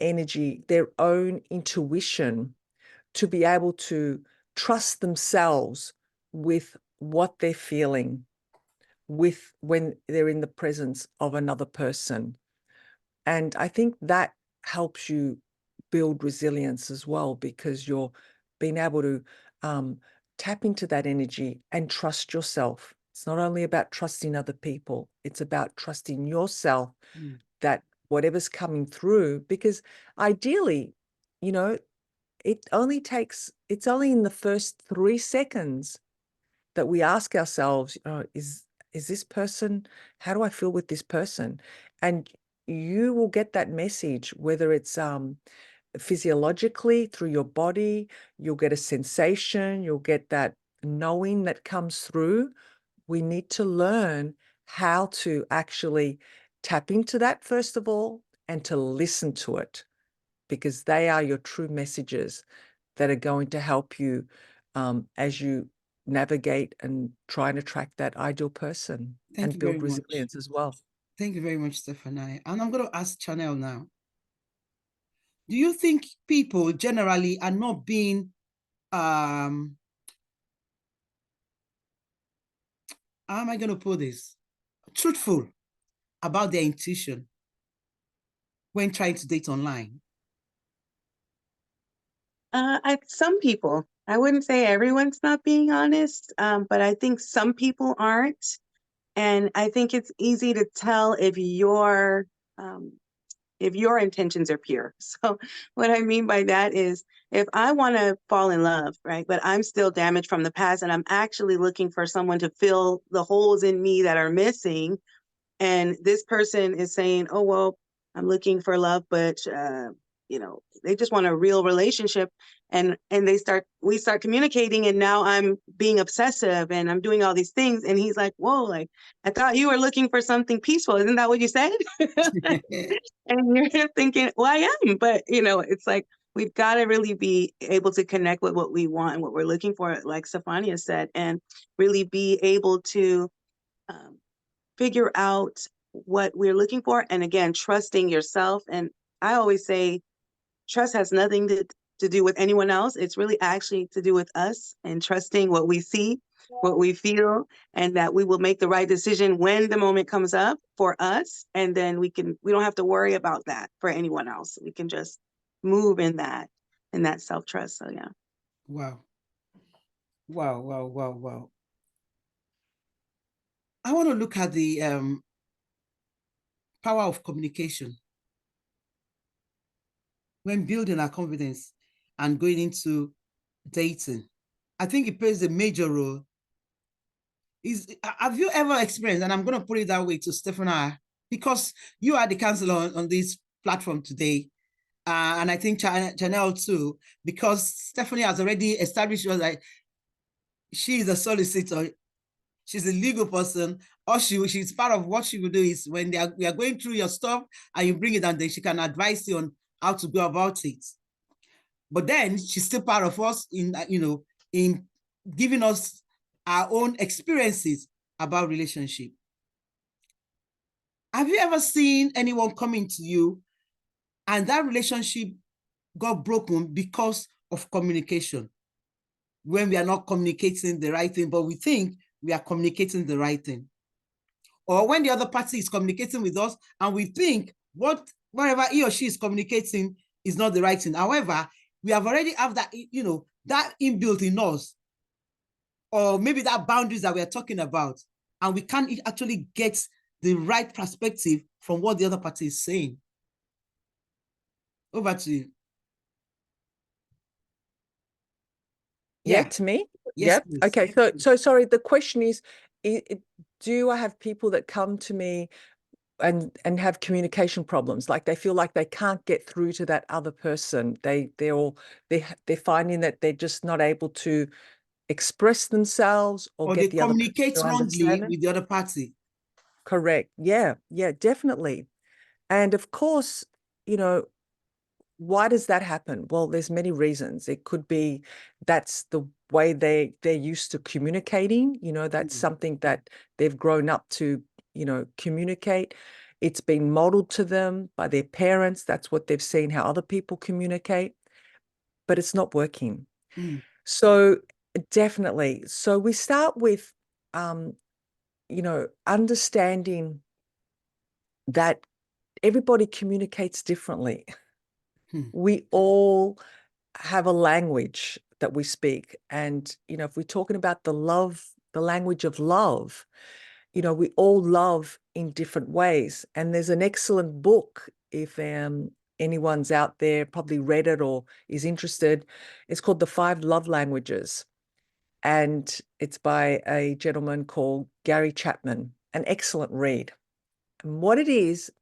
Speaker 5: energy, their own intuition, to be able to trust themselves with what they're feeling when they're in the presence of another person. And I think that helps you build resilience as well, because you're being able to tap into that energy and trust yourself. It's not only about trusting other people, it's about trusting yourself that whatever's coming through, because ideally, it's only in the first 3 seconds that we ask ourselves, is this person, how do I feel with this person? And you will get that message, whether it's physiologically through your body, you'll get a sensation, you'll get that knowing that comes through. We need to learn how to actually tap into that, first of all, and to listen to it, because they are your true messages that are going to help you as you navigate and try and attract that ideal person and build resilience as well.
Speaker 1: Thank you very much, Stephanie. And I'm going to ask Chanel now. Do you think people generally are not being, how am I going to put this, truthful about their intuition when trying to date online?
Speaker 4: Some people, I wouldn't say everyone's not being honest, but I think some people aren't. And I think it's easy to tell if your intentions are pure. So what I mean by that is if I want to fall in love, right, but I'm still damaged from the past and I'm actually looking for someone to fill the holes in me that are missing, and this person is saying, oh, well, I'm looking for love, but they just want a real relationship. And we start communicating, and now I'm being obsessive and I'm doing all these things. And he's like, whoa, like, I thought you were looking for something peaceful. Isn't that what you said? And you're thinking, well, I am. But, it's like, we've got to really be able to connect with what we want and what we're looking for, like Stefania said, and really be able to figure out what we're looking for. And again, trusting yourself. And I always say, trust has nothing to do with anyone else. It's really actually to do with us and trusting what we see, what we feel, and that we will make the right decision when the moment comes up for us. And then we don't have to worry about that for anyone else. We can just move in that self-trust. So yeah.
Speaker 1: Wow. Wow, wow, wow, wow. I want to look at the power of communication when building our confidence and going into dating. I think it plays a major role. Have you ever experienced, and I'm going to put it that way to Stefania, because you are the counselor on this platform today, and I think Janelle too, because Stefania has already established that she is a solicitor, she's a legal person, or she's part of what she will do is when we are going through your stuff and you bring it, and then she can advise you on how to go about it. But then she's still part of us in giving us our own experiences about relationship. Have you ever seen anyone coming to you and that relationship got broken because of communication? When we are not communicating the right thing, but we think we are communicating the right thing. Or when the other party is communicating with us and we think whatever he or she is communicating is not the right thing. However, we have already have that, that inbuilt in us, or maybe that boundaries that we are talking about, and we can't actually get the right perspective from what the other party is saying. Over to you.
Speaker 5: Yeah, to me?
Speaker 1: Yes,
Speaker 5: yep. Okay, so sorry, the question is, do I have people that come to me and have communication problems, like they feel like they can't get through to that other person? They're finding that they're just not able to express themselves or get the other person to
Speaker 1: communicate wrongly
Speaker 5: understand
Speaker 1: with the other party.
Speaker 5: Correct. Yeah, definitely. And of course, why does that happen? Well, there's many reasons. It could be that's the way they're used to communicating. That's something that they've grown up to, communicate. It's been modeled to them by their parents. That's what they've seen, how other people communicate, but it's not working. So definitely. So we start with, understanding that everybody communicates differently. We all have a language that we speak. And, if we're talking about the language of love, we all love in different ways. And there's an excellent book, if anyone's out there probably read it or is interested. It's called The 5 Love Languages. And it's by a gentleman called Gary Chapman, an excellent read. And what it is,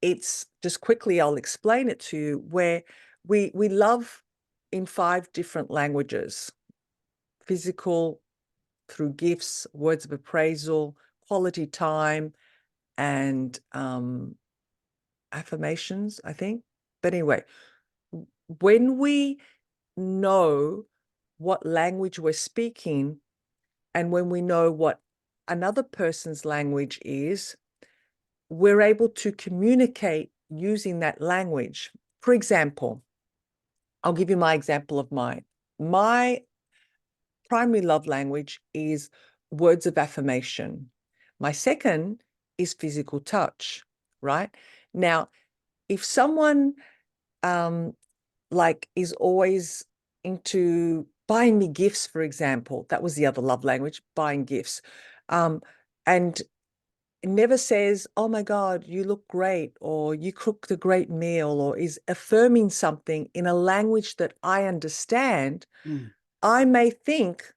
Speaker 5: it's just quickly, I'll explain it to you, where we love in 5 different languages: physical, through gifts, words of appraisal, quality time, and affirmations, I think. But anyway, when we know what language we're speaking, and when we know what another person's language is, we're able to communicate using that language. For example, I'll give you my example of mine. My primary love language is words of affirmation. My second is physical touch, right? Now, if someone is always into buying me gifts, for example. That was the other love language, buying gifts. And it never says, oh my God, you look great, or you cooked a great meal, or is affirming something in a language that I understand. I may think,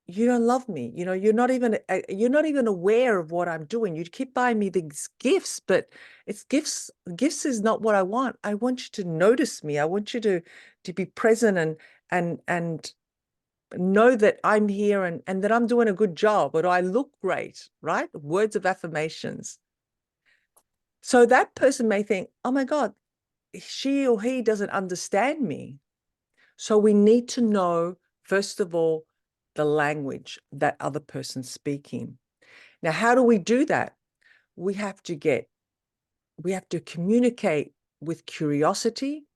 Speaker 5: you don't love me. You know, you're not even aware of what I'm doing. You keep buying me these gifts, but it's gifts. Gifts is not what I want. I want you to notice me. I want you to be present and know that I'm here and that I'm doing a good job, or I look great, right? Words of affirmations. So that person may think, oh my God, she or he doesn't understand me. So we need to know, first of all, the language that other person's speaking. Now, how do we do that? We have to communicate with curiosity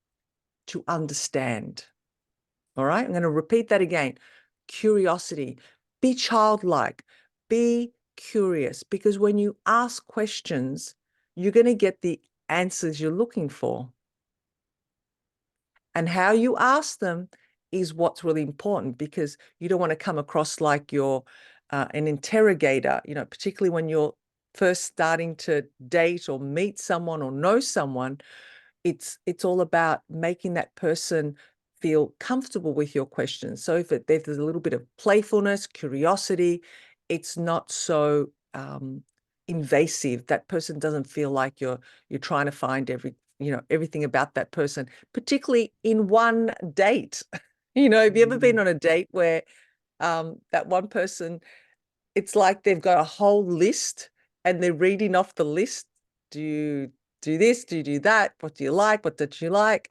Speaker 5: to understand. All right, I'm going to repeat that again. Curiosity. Be childlike. Be curious, because when you ask questions, you're going to get the answers you're looking for. And how you ask them is what's really important, because you don't want to come across like you're an interrogator, you know, particularly when you're first starting to date or meet someone or know someone. It's all about making that person feel comfortable with your questions. So if there's a little bit of playfulness, curiosity, it's not so invasive. That person doesn't feel like you're trying to find everything about that person, particularly in one date. You know, have you ever been on a date where that one person, it's like they've got a whole list and they're reading off the list. Do you do this? Do you do that? What do you like? What don't you like?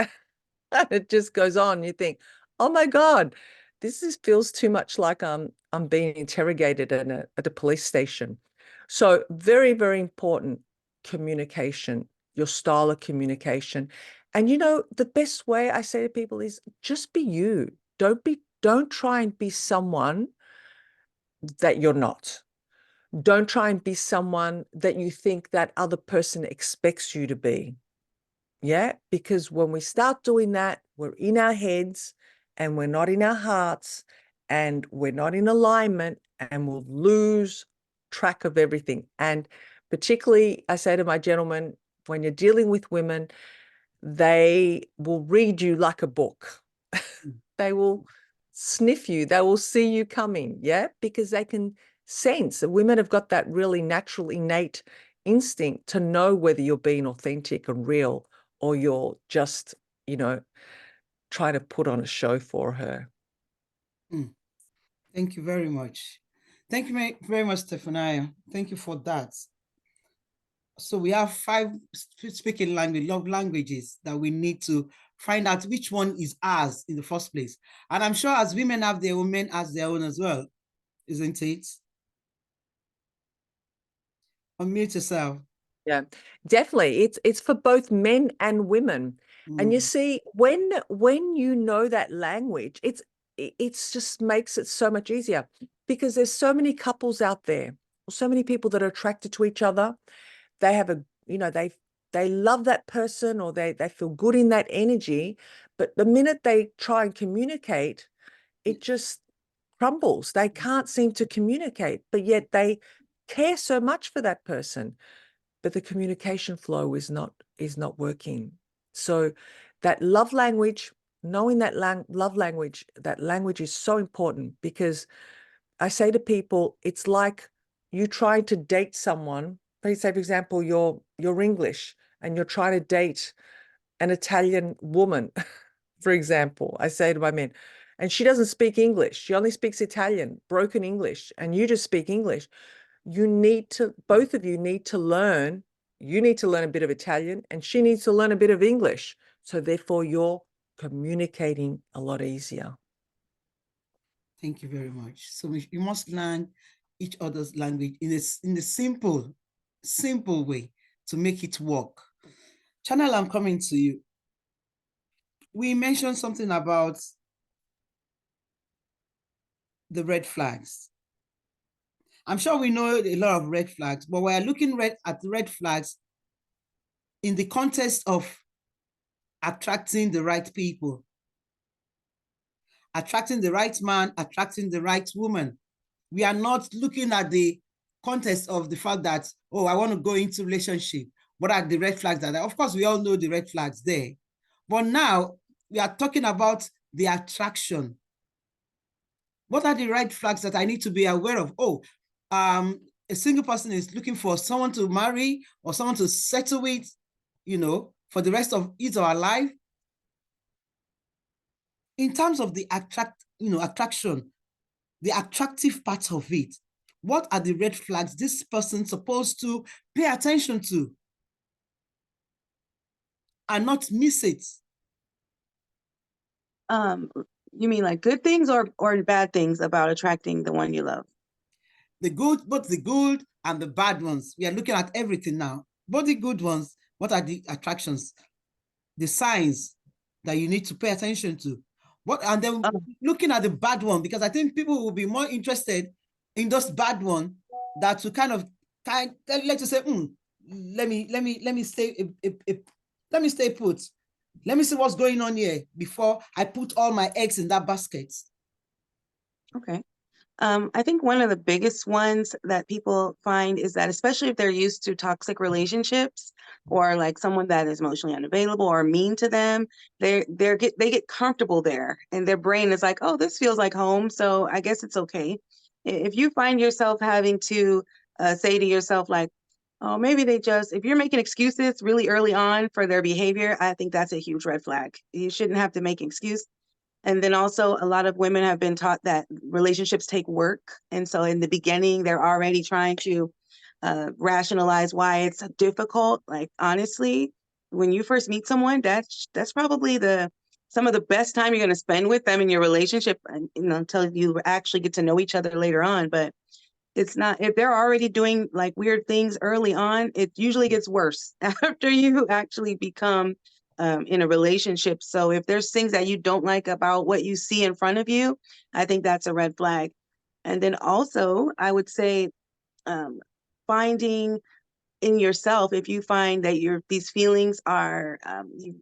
Speaker 5: And it just goes on. You think, oh my God, this feels too much like I'm being interrogated at a police station. So very, very important, communication, your style of communication. And you know, the best way I say to people is just be you. Don't try and be someone that you're not. Don't try and be someone that you think that other person expects you to be. Yeah, because when we start doing that, we're in our heads and we're not in our hearts, and we're not in alignment, and we'll lose track of everything. And particularly, I say to my gentlemen, when you're dealing with women, they will read you like a book. They will sniff you. They will see you coming. Yeah, because they can sense. Women have got that really natural, innate instinct to know whether you're being authentic and real, or you're just, you know, trying to put on a show for her.
Speaker 1: Thank you very much. Thank you very much, Stephania. Thank you for that. So we have 5 speaking love languages that we need to find out which one is ours in the first place. And I'm sure as women have their own, men have their own as well, isn't it? Unmute yourself.
Speaker 5: Yeah, definitely. It's for both men and women. And you see, when you know that language, it's just makes it so much easier, because there's so many couples out there, so many people that are attracted to each other. They have they love that person, or they feel good in that energy, but the minute they try and communicate, it just crumbles. They can't seem to communicate, but yet they care so much for that person, but the communication flow is not working. So that love language, knowing that love language, that language is so important, because I say to people, it's like you try to date someone. Let's say, for example, you're English and you're trying to date an Italian woman, for example. I say to my men, and she doesn't speak English. She only speaks Italian, broken English, and you just speak English. Both of you need to learn. You need to learn a bit of Italian, and she needs to learn a bit of English. So therefore, you're communicating a lot easier.
Speaker 1: Thank you very much. So you must learn each other's language in a simple way to make it work. Channel, I'm coming to you. We mentioned something about the red flags. I'm sure we know a lot of red flags, but we're looking at the red flags in the context of attracting the right people. attracting the right man, attracting the right woman. We are not looking at the context of the fact that, oh, I want to go into relationship. What are the red flags that are? Of course, we all know the red flags there. But now we are talking about the attraction. What are the red flags that I need to be aware of? Oh, a single person is looking for someone to marry or someone to settle with, you know, for the rest of his or her life. In terms of the attraction, the attractive part of it, what are the red flags this person supposed to pay attention to and not miss it?
Speaker 4: You mean like good things or bad things about attracting the one you love?
Speaker 1: The good, both the good and the bad ones. We are looking at everything now. Both the good ones, what are the attractions, the signs that you need to pay attention to? And then looking at the bad one, because I think people will be more interested in those bad one that to kind of let you say, let me stay put. Let me see what's going on here before I put all my eggs in that basket.
Speaker 4: Okay. I think one of the biggest ones that people find is that, especially if they're used to toxic relationships or like someone that is emotionally unavailable or mean to them, they get comfortable there and their brain is like, oh, this feels like home, so I guess it's okay. If you find yourself having to say to yourself like, oh, maybe if you're making excuses really early on for their behavior, I think that's a huge red flag. You shouldn't have to make an excuse. And then also a lot of women have been taught that relationships take work. And so in the beginning, they're already trying to rationalize why it's difficult. Like, honestly, when you first meet someone, that's probably some of the best time you're going to spend with them in your relationship, until you actually get to know each other later on. But it's not, if they're already doing like weird things early on, it usually gets worse after you actually become in a relationship. So if there's things that you don't like about what you see in front of you, I think that's a red flag. And then also, I would say finding in yourself, if you find that these feelings are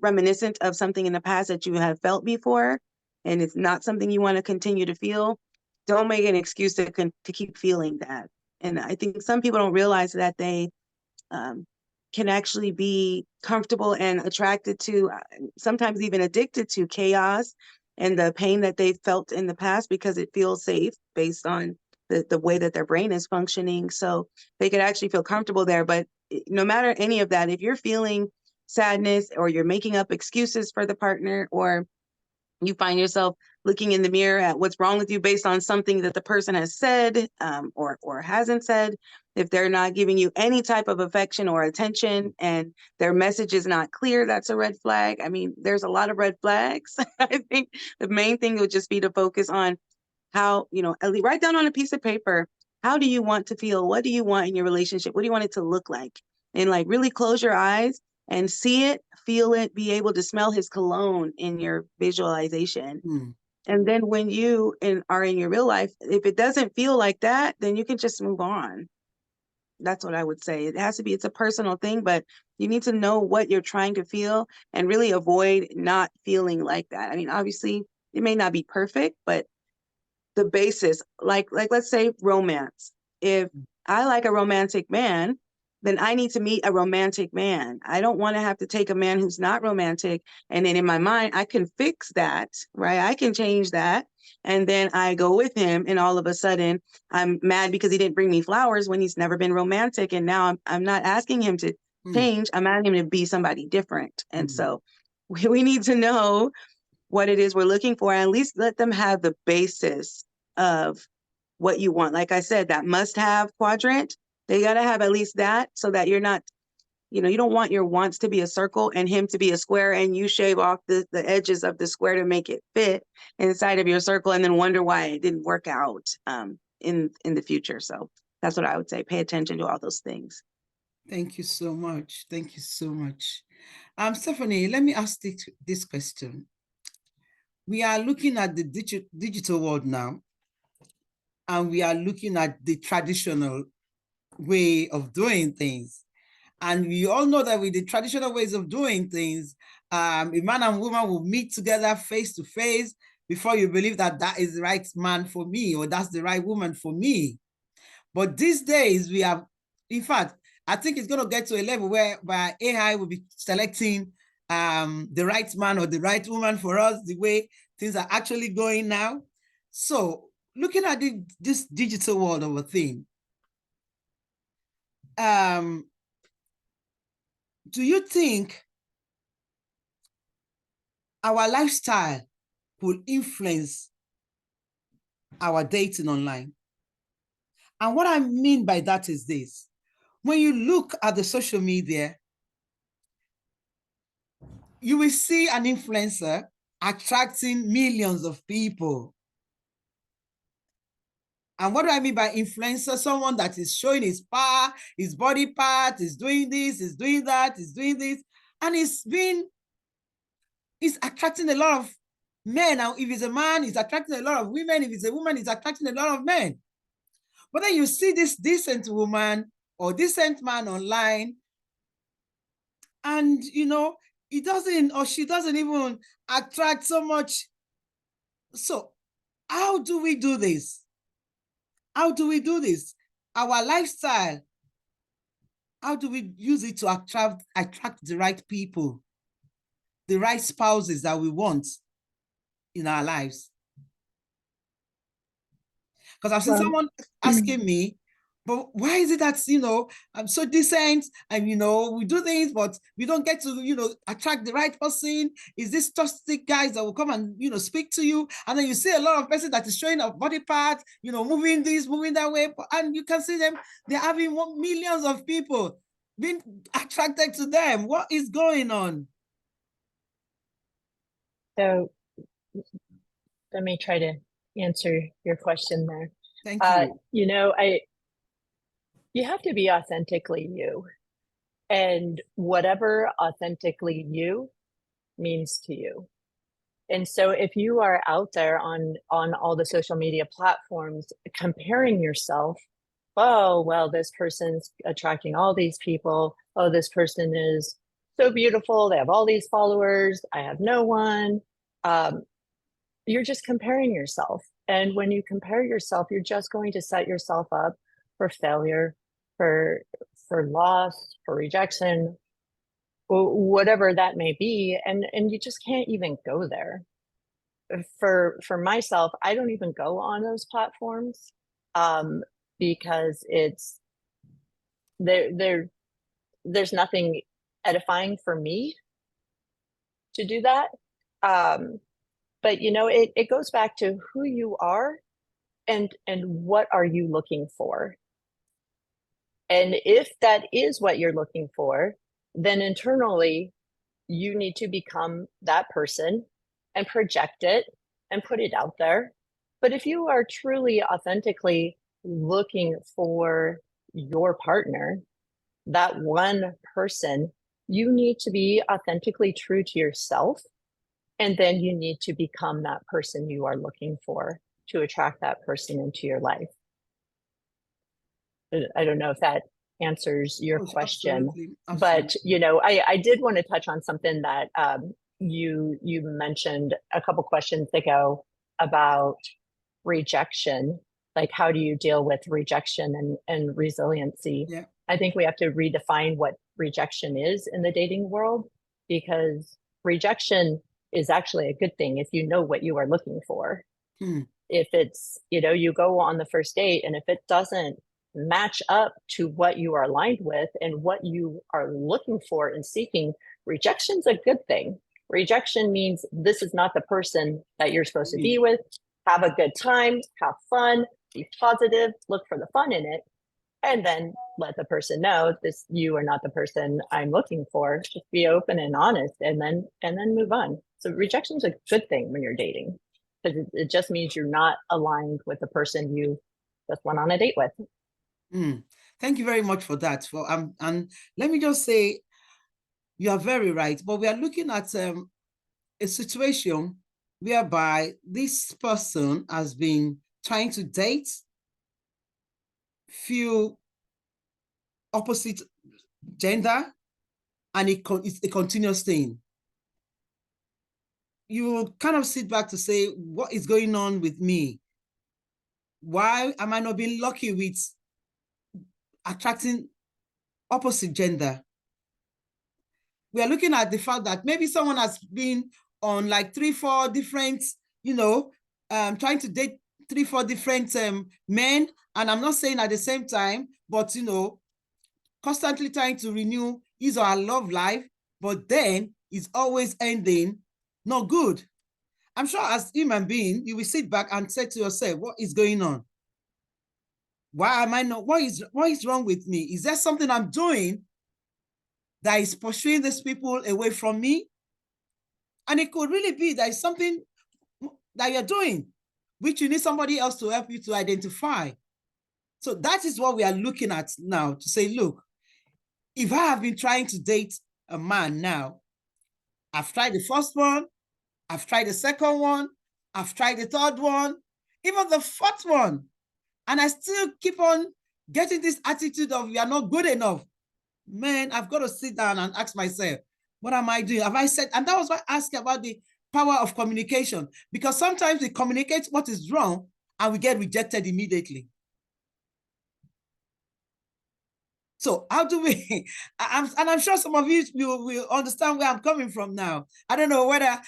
Speaker 4: reminiscent of something in the past that you have felt before, and it's not something you want to continue to feel, don't make an excuse to keep feeling that. And I think some people don't realize that they can actually be comfortable and attracted to, sometimes even addicted to chaos and the pain that they felt in the past because it feels safe based on the way that their brain is functioning. So they could actually feel comfortable there. But no matter any of that, if you're feeling sadness or you're making up excuses for the partner, or you find yourself looking in the mirror at what's wrong with you based on something that the person has said or hasn't said, if they're not giving you any type of affection or attention and their message is not clear, that's a red flag. I mean, there's a lot of red flags. I think the main thing would just be to focus on how, at least write down on a piece of paper, how do you want to feel? What do you want in your relationship? What do you want it to look like? And like really close your eyes and see it, feel it, be able to smell his cologne in your visualization. And then when you are in your real life, if it doesn't feel like that, then you can just move on. That's what I would say. It's a personal thing, but you need to know what you're trying to feel and really avoid not feeling like that. I mean, obviously it may not be perfect, but the basis, like let's say romance. If I like a romantic man, then I need to meet a romantic man. I don't want to have to take a man who's not romantic. And then in my mind, I can fix that, right? I can change that. And then I go with him and all of a sudden I'm mad because he didn't bring me flowers when he's never been romantic. And now I'm not asking him to change. I'm asking him to be somebody different. And so we need to know what it is we're looking for, and at least let them have the basis of what you want. Like I said, that must-have quadrant, they got to have at least that so that you're not, you don't want your wants to be a circle and him to be a square and you shave off the edges of the square to make it fit inside of your circle and then wonder why it didn't work out in the future. So that's what I would say. Pay attention to all those things.
Speaker 1: Thank you so much. Thank you so much. Stephanie, let me ask this question. We are looking at the digital world now, and we are looking at the traditional way of doing things. And we all know that with the traditional ways of doing things, a man and woman will meet together face to face before you believe that that is the right man for me or that's the right woman for me. But these days we have, in fact, I think it's going to get to a level where AI will be selecting the right man or the right woman for us, the way things are actually going now. So looking at this digital world of a thing, do you think our lifestyle will influence our dating online? And what I mean by that is this. When you look at the social media, you will see an influencer attracting millions of people. And what do I mean by influencer? Someone that is showing his power, his body part, is doing this, is doing that, is doing this. And it's attracting a lot of men. Now, if he's a man, he's attracting a lot of women. If he's a woman, he's attracting a lot of men. But then you see this decent woman or decent man online, and he doesn't, or she doesn't even attract so much. So how do we do this? How do we do this? Our lifestyle, how do we use it to attract the right people, the right spouses that we want in our lives? Because I've seen someone asking me, but why is it that, I'm so decent and, we do things, but we don't get to, attract the right person? Is this toxic guys that will come and, speak to you? And then you see a lot of person that is showing a body part, moving this, moving that way. And you can see them, they're having millions of people being attracted to them. What is going on?
Speaker 3: So let me try to answer your question there.
Speaker 1: Thank you.
Speaker 3: You have to be authentically you, and whatever authentically you means to you. And so if you are out there on all the social media platforms comparing yourself, oh, well, this person's attracting all these people. Oh, this person is so beautiful. They have all these followers. I have no one. You're just comparing yourself. And when you compare yourself, you're just going to set yourself up for failure, for loss, for rejection, whatever that may be. And you just can't even go there. For myself, I don't even go on those platforms because there's nothing edifying for me to do that. But it goes back to who you are and what are you looking for. And if that is what you're looking for, then internally you need to become that person and project it and put it out there. But if you are truly authentically looking for your partner, that one person, you need to be authentically true to yourself. And then you need to become that person you are looking for to attract that person into your life. I don't know if that answers your question, absolutely. But I did want to touch on something that you mentioned a couple questions ago about rejection. Like, how do you deal with rejection and resiliency?
Speaker 1: Yeah.
Speaker 3: I think we have to redefine what rejection is in the dating world, because rejection is actually a good thing if you know what you are looking for. If it's, you go on the first date, and if it doesn't match up to what you are aligned with and what you are looking for and seeking, rejection's a good thing. Rejection means this is not the person that you're supposed to be with. Have a good time, have fun, be positive, look for the fun in it, and then let the person know you are not the person I'm looking for. Just be open and honest, and then move on. So rejection is a good thing when you're dating, because it just means you're not aligned with the person you just went on a date with.
Speaker 1: Thank you very much for that. And let me just say, you are very right. But we are looking at a situation whereby this person has been trying to date few opposite gender, and it's a continuous thing. you will kind of sit back to say, what is going on with me? Why am I not being lucky with attracting opposite gender? We are looking at the fact that maybe someone has been on like 3-4 different, trying to date 3-4 different men. And I'm not saying at the same time, but, constantly trying to renew his or her love life, but then it's always ending not good. I'm sure as human being, you will sit back and say to yourself, what is going on? Why am I not, what is wrong with me? Is there something I'm doing that is pursuing these people away from me? And it could really be that it's something that you're doing, which you need somebody else to help you to identify. So that is what we are looking at now, to say, look, if I have been trying to date a man now, I've tried the first one, I've tried the second one, I've tried the third one, even the fourth one, and I still keep on getting this attitude of, we are not good enough. Man, I've got to sit down and ask myself, what am I doing? Have I said? And that was why I asked about the power of communication, because sometimes we communicate what is wrong and we get rejected immediately. So how do we, and I'm sure some of you will understand where I'm coming from now. I don't know whether,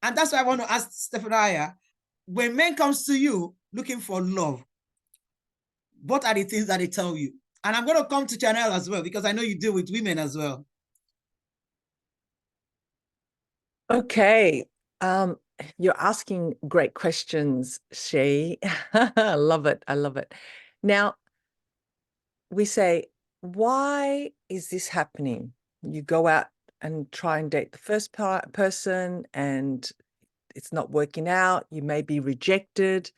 Speaker 1: and that's why I want to ask Stephania, when men comes to you looking for love, what are the things that they tell you? And I'm going to come to Chanel as well, because I know you deal with women as well.
Speaker 5: Okay. You're asking great questions, Shay. I love it. I love it. Now, we say, why is this happening? You go out and try and date the first person and it's not working out. You may be rejected.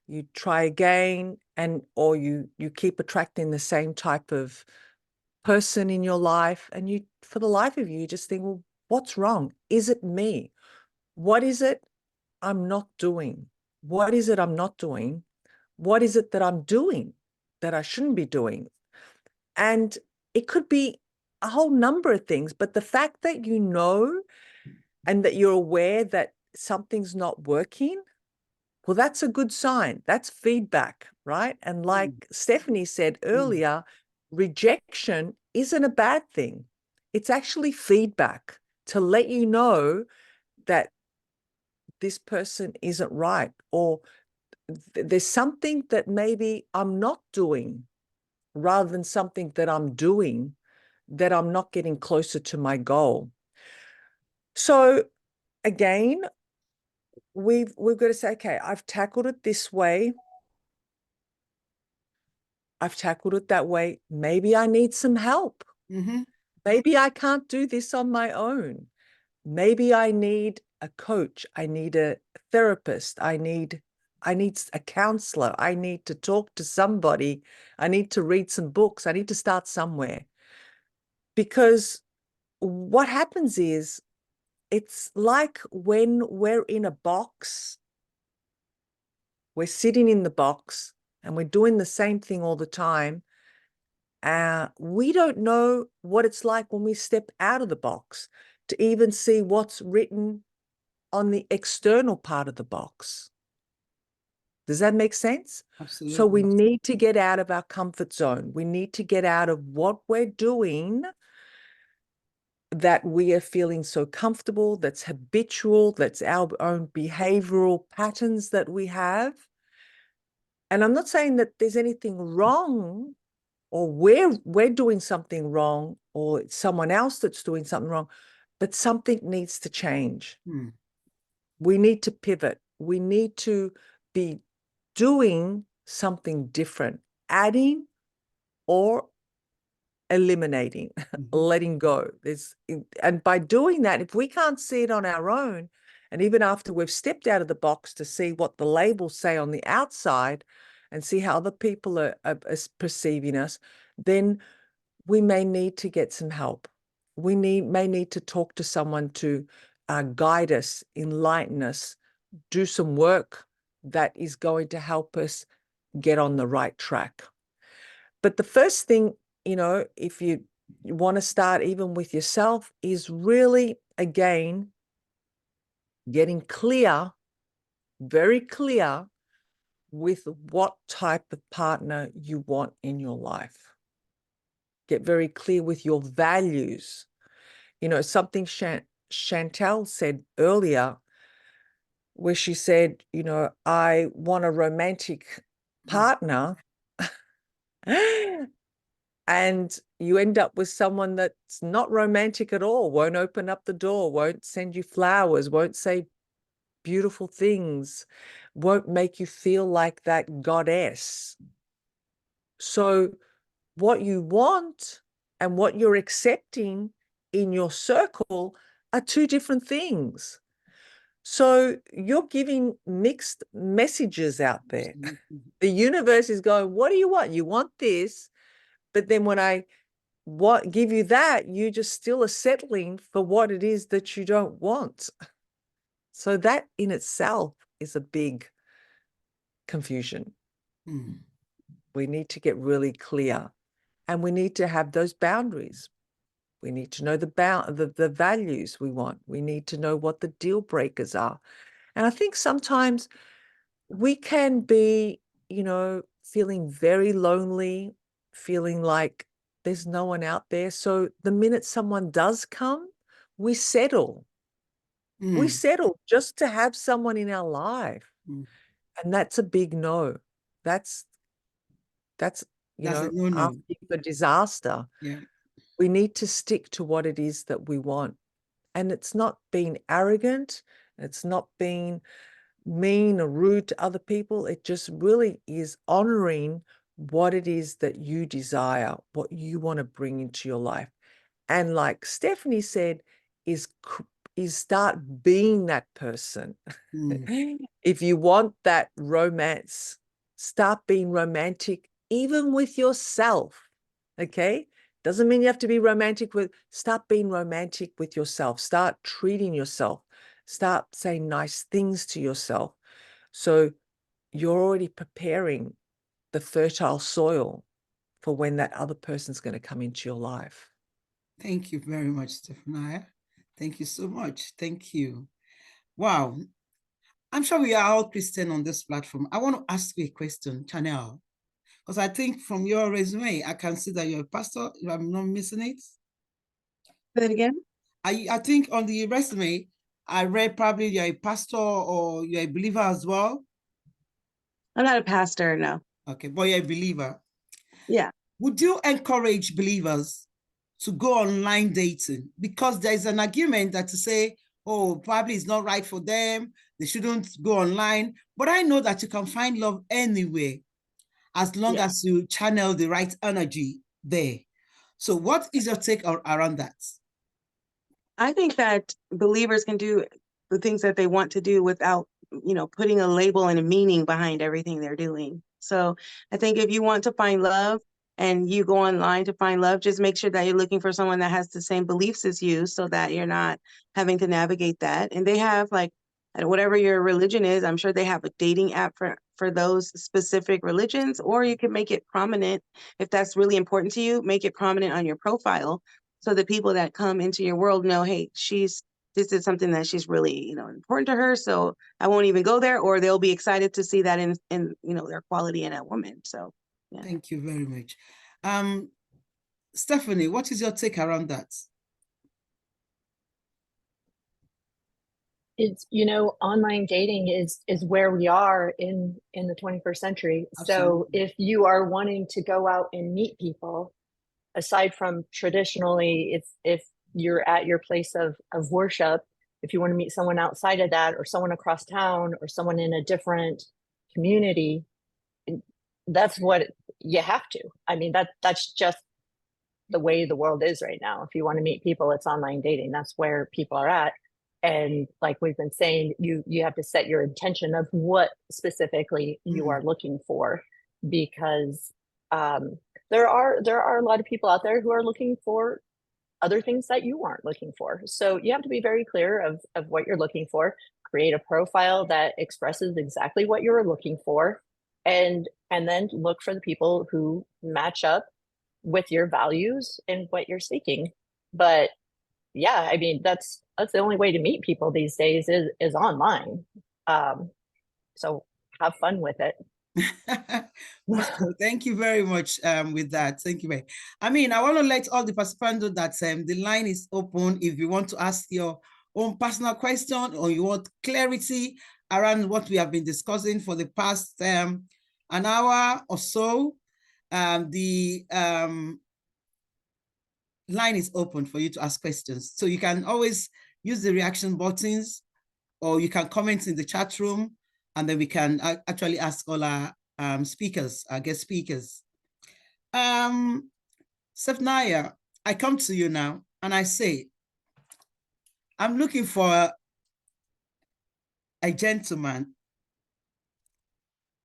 Speaker 5: You try again, or you keep attracting the same type of person in your life, and you, for the life of you, just think, well, what's wrong? Is it me? What is it I'm not doing? What is it I'm not doing? What is it that I'm doing that I shouldn't be doing? And it could be a whole number of things, but the fact that you know and that you're aware that something's not working, well, that's a good sign. That's feedback, right? And like Stephanie said earlier, rejection isn't a bad thing. It's actually feedback to let you know that this person isn't right, or there's something that maybe I'm not doing rather than something that I'm doing that I'm not getting closer to my goal. So again, we've got to say, okay, I've tackled it this way. I've tackled it that way. Maybe I need some help. Maybe I can't do this on my own. Maybe I need a coach. I need a therapist. I need a counselor. I need to talk to somebody. I need to read some books. I need to start somewhere. Because what happens is, it's like when we're in a box, we're sitting in the box and we're doing the same thing all the time. We don't know what it's like when we step out of the box to even see what's written on the external part of the box. Does that make sense?
Speaker 1: Absolutely.
Speaker 5: So we need to get out of our comfort zone. We need to get out of what we're doing that we are feeling so comfortable, that's habitual, that's our own behavioral patterns that we have. And I'm not saying that there's anything wrong, or we're doing something wrong, or it's someone else that's doing something wrong, but something needs to change. We need to pivot. We need to be doing something different, adding or eliminating, letting go. And by doing that, if we can't see it on our own, and even after we've stepped out of the box to see what the labels say on the outside and see how other people are perceiving us, then we may need to get some help. We may need to talk to someone to guide us, enlighten us, do some work that is going to help us get on the right track. But the first thing, if you want to start even with yourself, is really, again, getting clear, very clear with what type of partner you want in your life. Get very clear with your values. You know, something Chantal said earlier, where she said, you know, I want a romantic partner. And you end up with someone that's not romantic at all, won't open up the door, won't send you flowers, won't say beautiful things, won't make you feel like that goddess. So what you want and what you're accepting in your circle are two different things. So you're giving mixed messages out there. The universe is going, what do you want? You want this, but then when I give you that, you just still are settling for what it is that you don't want. So that in itself is a big confusion. We need to get really clear, and we need to have those boundaries. We need to know the values we want. We need to know what the deal breakers are. And I think sometimes we can be, you know, feeling very lonely, feeling like there's no one out there. So the minute someone does come, we settle. We settle just to have someone in our life. And that's a big no. That's you know, asking for disaster.
Speaker 1: Yeah.
Speaker 5: We need to stick to what it is that we want. And it's not being arrogant. It's not being mean or rude to other people. It just really is honoring what it is that you desire, what you want to bring into your life. And like Stephanie said, is start being that person. If you want that romance, start being romantic, even with yourself. Okay? Doesn't mean you have to be romantic start being romantic with yourself. Start treating yourself. Start saying nice things to yourself. So you're already preparing the fertile soil for when that other person's going to come into your life.
Speaker 1: Thank you very much, Stephanie. Thank you so much. Thank you. Wow. I'm sure we are all Christian on this platform. I want to ask you a question, Chanel, because I think from your resume, I can see that you're a pastor, if I'm not missing it.
Speaker 4: Say that again?
Speaker 1: I think on the resume, I read probably you're a pastor or you're a believer as well.
Speaker 4: I'm not a pastor, no.
Speaker 1: Okay, but you're a believer.
Speaker 4: Yeah.
Speaker 1: Would you encourage believers to go online dating? Because there's an argument that to say, oh, probably it's not right for them, they shouldn't go online. But I know that you can find love anywhere as long as you channel the right energy there. So what is your take around that?
Speaker 4: I think that believers can do the things that they want to do without, you know, putting a label and a meaning behind everything they're doing. So I think if you want to find love and you go online to find love, just make sure that you're looking for someone that has the same beliefs as you so that you're not having to navigate that. And they have, like, whatever your religion is, I'm sure they have a dating app for those specific religions, or you can make it prominent. If that's really important to you, make it prominent on your profile, so the people that come into your world know, hey, this is something that she's really, you know, important to her. So I won't even go there, or they'll be excited to see that in you know, their quality in a woman. So yeah.
Speaker 1: Thank you very much. Stephanie, what is your take around that?
Speaker 3: It's, you know, online dating is where we are in the 21st century.
Speaker 1: Absolutely.
Speaker 3: So if you are wanting to go out and meet people, aside from traditionally, if you're at your place of worship, if you want to meet someone outside of that, or someone across town, or someone in a different community, that's what you have to. I mean, that's just the way the world is right now. If you want to meet people, it's online dating. That's where people are at. And like we've been saying, you have to set your intention of what specifically you are looking for, because there are a lot of people out there who are looking for other things that you aren't looking for. So you have to be very clear of what you're looking for, create a profile that expresses exactly what you're looking for, and then look for the people who match up with your values and what you're seeking. But yeah, I mean, that's the only way to meet people these days is online. So have fun with it.
Speaker 1: Wonderful. Thank you very much with that. Thank you. I mean, I want to let all the participants know that the line is open if you want to ask your own personal question or you want clarity around what we have been discussing for the past an hour or so. The line is open for you to ask questions. So you can always use the reaction buttons, or you can comment in the chat room, and then we can actually ask all our speakers, our guest speakers. Sefnaya, I come to you now and I say, I'm looking for a gentleman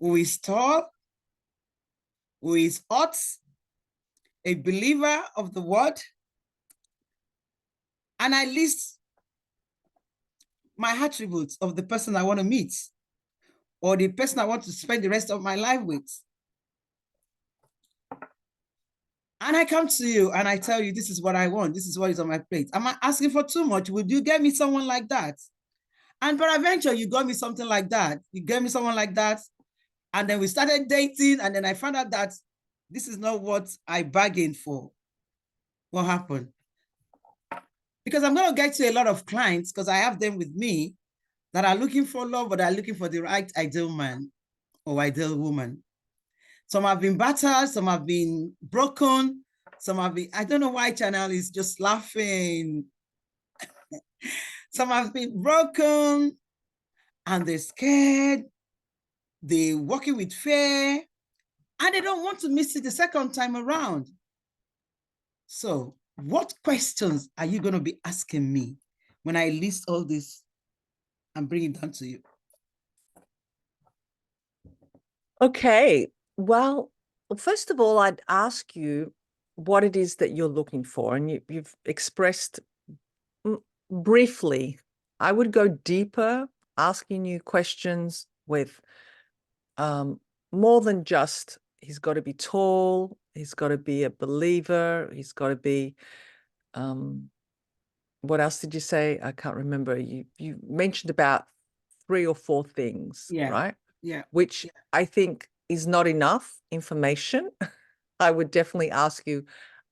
Speaker 1: who is tall, who is hot, a believer of the word, and I list my attributes of the person I want to meet, or the person I want to spend the rest of my life with. And I come to you and I tell you, this is what I want. This is what is on my plate. Am I asking for too much? Would you get me someone like that? And peradventure, you got me something like that. You get me someone like that. And then we started dating. And then I found out that this is not what I bargained for. What happened? Because I'm going to get to a lot of clients, because I have them with me, that are looking for love, but are looking for the right ideal man or ideal woman. Some have been battered, some have been broken, some have been, I don't know why channel is just laughing. Some have been broken and they're scared. They're walking with fear and they don't want to miss it the second time around. So what questions are you going to be asking me when I list all this and bring it down to you?
Speaker 5: Okay, well, first of all, I'd ask you what it is that you're looking for. And you've expressed briefly. I would go deeper, asking you questions with more than just, he's got to be tall, he's got to be a believer, he's got to be, what else did you say? I can't remember. You mentioned about 3 or 4 things, right?
Speaker 1: Yeah.
Speaker 5: Which I think is not enough information. I would definitely ask you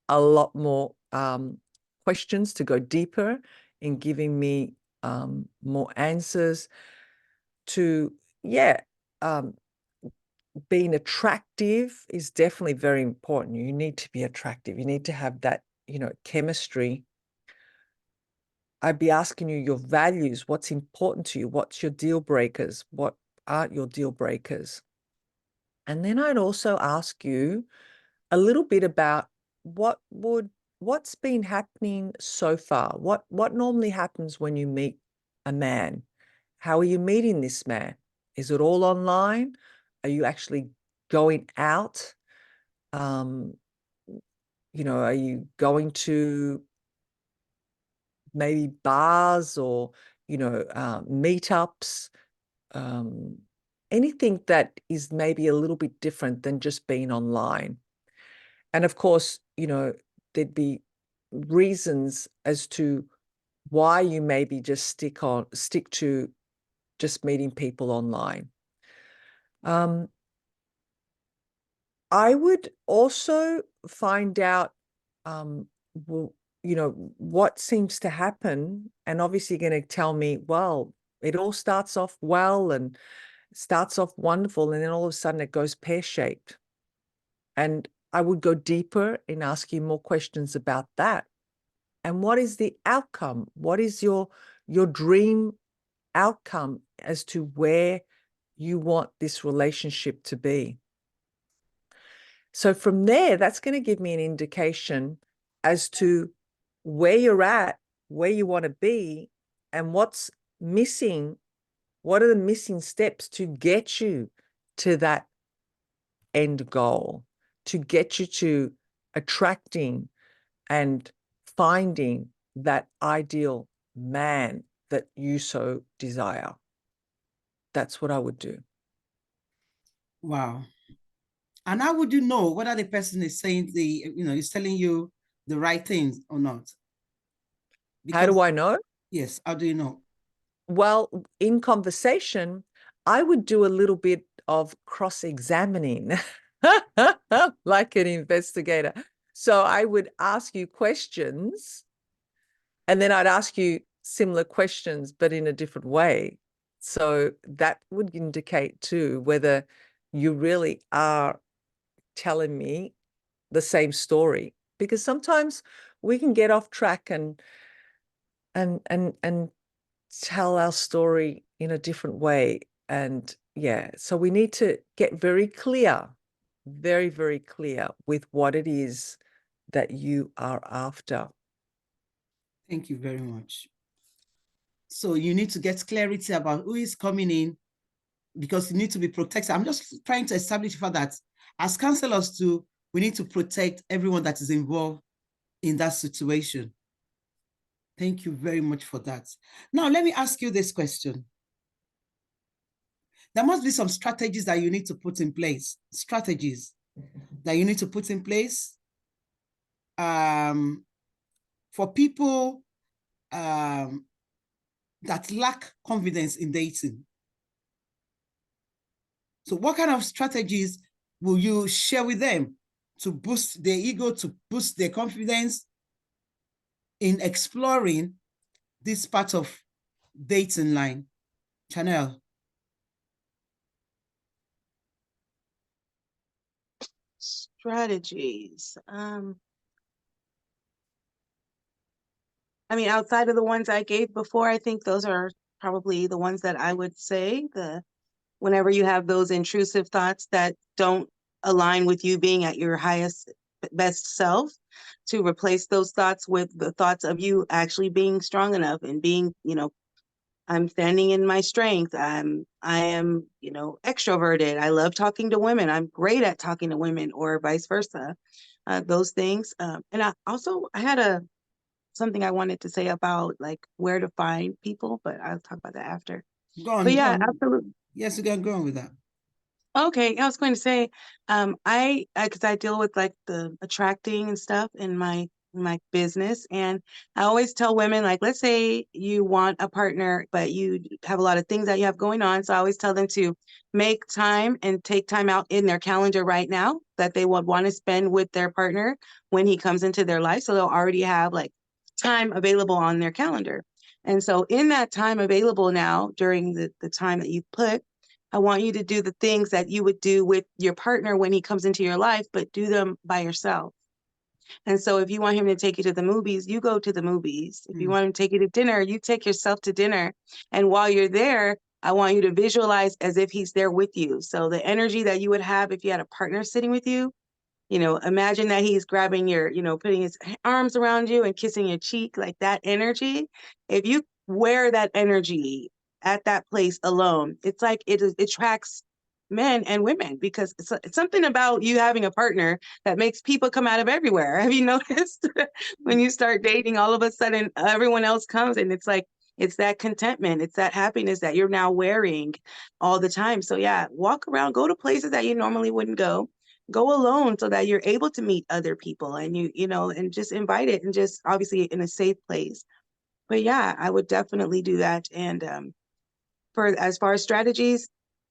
Speaker 5: a lot more questions to go deeper in giving me more answers to, being attractive is definitely very important. You need to be attractive. You need to have that, chemistry. I'd be asking you your values, what's important to you, what's your deal breakers, what aren't your deal breakers. And then I'd also ask you a little bit about what's been happening so far. What normally happens when you meet a man? How are you meeting this man? Is it all online? Are you actually going out? Are you going to maybe bars or, meetups? Anything that is maybe a little bit different than just being online. And of course, there'd be reasons as to why you maybe just stick to just meeting people online. I would also find out, what seems to happen, and obviously you're going to tell me, well, it all starts off well and starts off wonderful, and then all of a sudden it goes pear-shaped. And I would go deeper in asking more questions about that. And what is the outcome? What is your dream outcome as to where you want this relationship to be? So from there, that's going to give me an indication as to where you're at, where you want to be, and what's missing. What are the missing steps to get you to that end goal, to get you to attracting and finding that ideal man that you so desire? That's what I would do.
Speaker 1: Wow. And how would you know whether the person is saying is telling you the right things or not?
Speaker 5: How do I know?
Speaker 1: Yes, how do you know?
Speaker 5: Well, in conversation, I would do a little bit of cross-examining, like an investigator. So I would ask you questions, and then I'd ask you similar questions, but in a different way. So that would indicate too whether you really are telling me the same story, because sometimes we can get off track and tell our story in a different way. And yeah, so we need to get very clear, very, very clear with what it is that you are after.
Speaker 1: Thank you very much. So you need to get clarity about who is coming in, because you need to be protected. I'm just trying to establish for that as counselors too, we need to protect everyone that is involved in that situation. Thank you very much for that. Now, let me ask you this question. There must be some strategies that you need to put in place, strategies that you need to put in place for people that lack confidence in dating. So what kind of strategies will you share with them to boost their ego, to boost their confidence in exploring this part of dating line? Chanel.
Speaker 4: Strategies. I mean, outside of the ones I gave before, I think those are probably the ones that I would say. Whenever you have those intrusive thoughts that don't align with you being at your highest, best self, to replace those thoughts with the thoughts of you actually being strong enough and being, I'm standing in my strength. I am, extroverted. I love talking to women. I'm great at talking to women, or vice versa. Those things. And I had something I wanted to say about like where to find people, but I'll talk about that after.
Speaker 1: Go on.
Speaker 4: But yeah,
Speaker 1: go on.
Speaker 4: absolutely.
Speaker 1: Yes, you can go on with that.
Speaker 4: Okay, I was going to say, because I deal with like the attracting and stuff in my business, and I always tell women, like, let's say you want a partner, but you have a lot of things that you have going on. So I always tell them to make time and take time out in their calendar right now that they would want to spend with their partner when he comes into their life. So they'll already have like time available on their calendar. And so in that time available now, during the time that you put, I want you to do the things that you would do with your partner when he comes into your life, but do them by yourself. And so if you want him to take you to the movies, you go to the movies. If you want him to take you to dinner, you take yourself to dinner. And while you're there, I want you to visualize as if he's there with you. So the energy that you would have if you had a partner sitting with you, imagine that he's grabbing your, putting his arms around you and kissing your cheek, like that energy. If you wear that energy at that place alone, it's like it attracts men and women, because it's something about you having a partner that makes people come out of everywhere. Have you noticed? When you start dating, all of a sudden everyone else comes, and it's like, it's that contentment, it's that happiness that you're now wearing all the time. So yeah, walk around, go to places that you normally wouldn't go alone, so that you're able to meet other people, and and just invite it, and just obviously in a safe place. But yeah, I would definitely do that. And as far as strategies,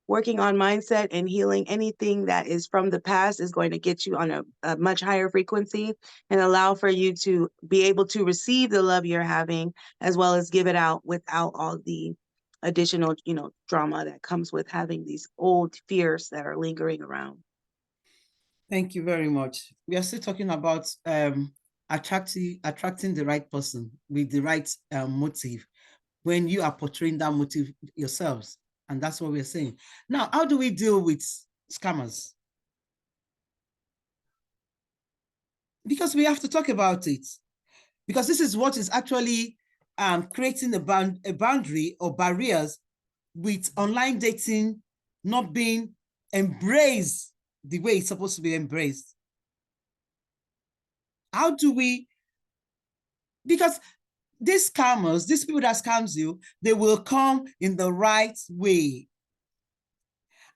Speaker 4: working on mindset and healing anything that is from the past is going to get you on a much higher frequency, and allow for you to be able to receive the love you're having, as well as give it out without all the additional, drama that comes with having these old fears that are lingering around.
Speaker 1: Thank you very much. We are still talking about attracting the right person with the right motive, when you are portraying that motive yourselves. And that's what we're saying. Now, how do we deal with scammers? Because we have to talk about it. Because this is what is actually creating a boundary or barriers with online dating not being embraced the way it's supposed to be embraced. How do we, because these scammers, these people that scams you, they will come in the right way.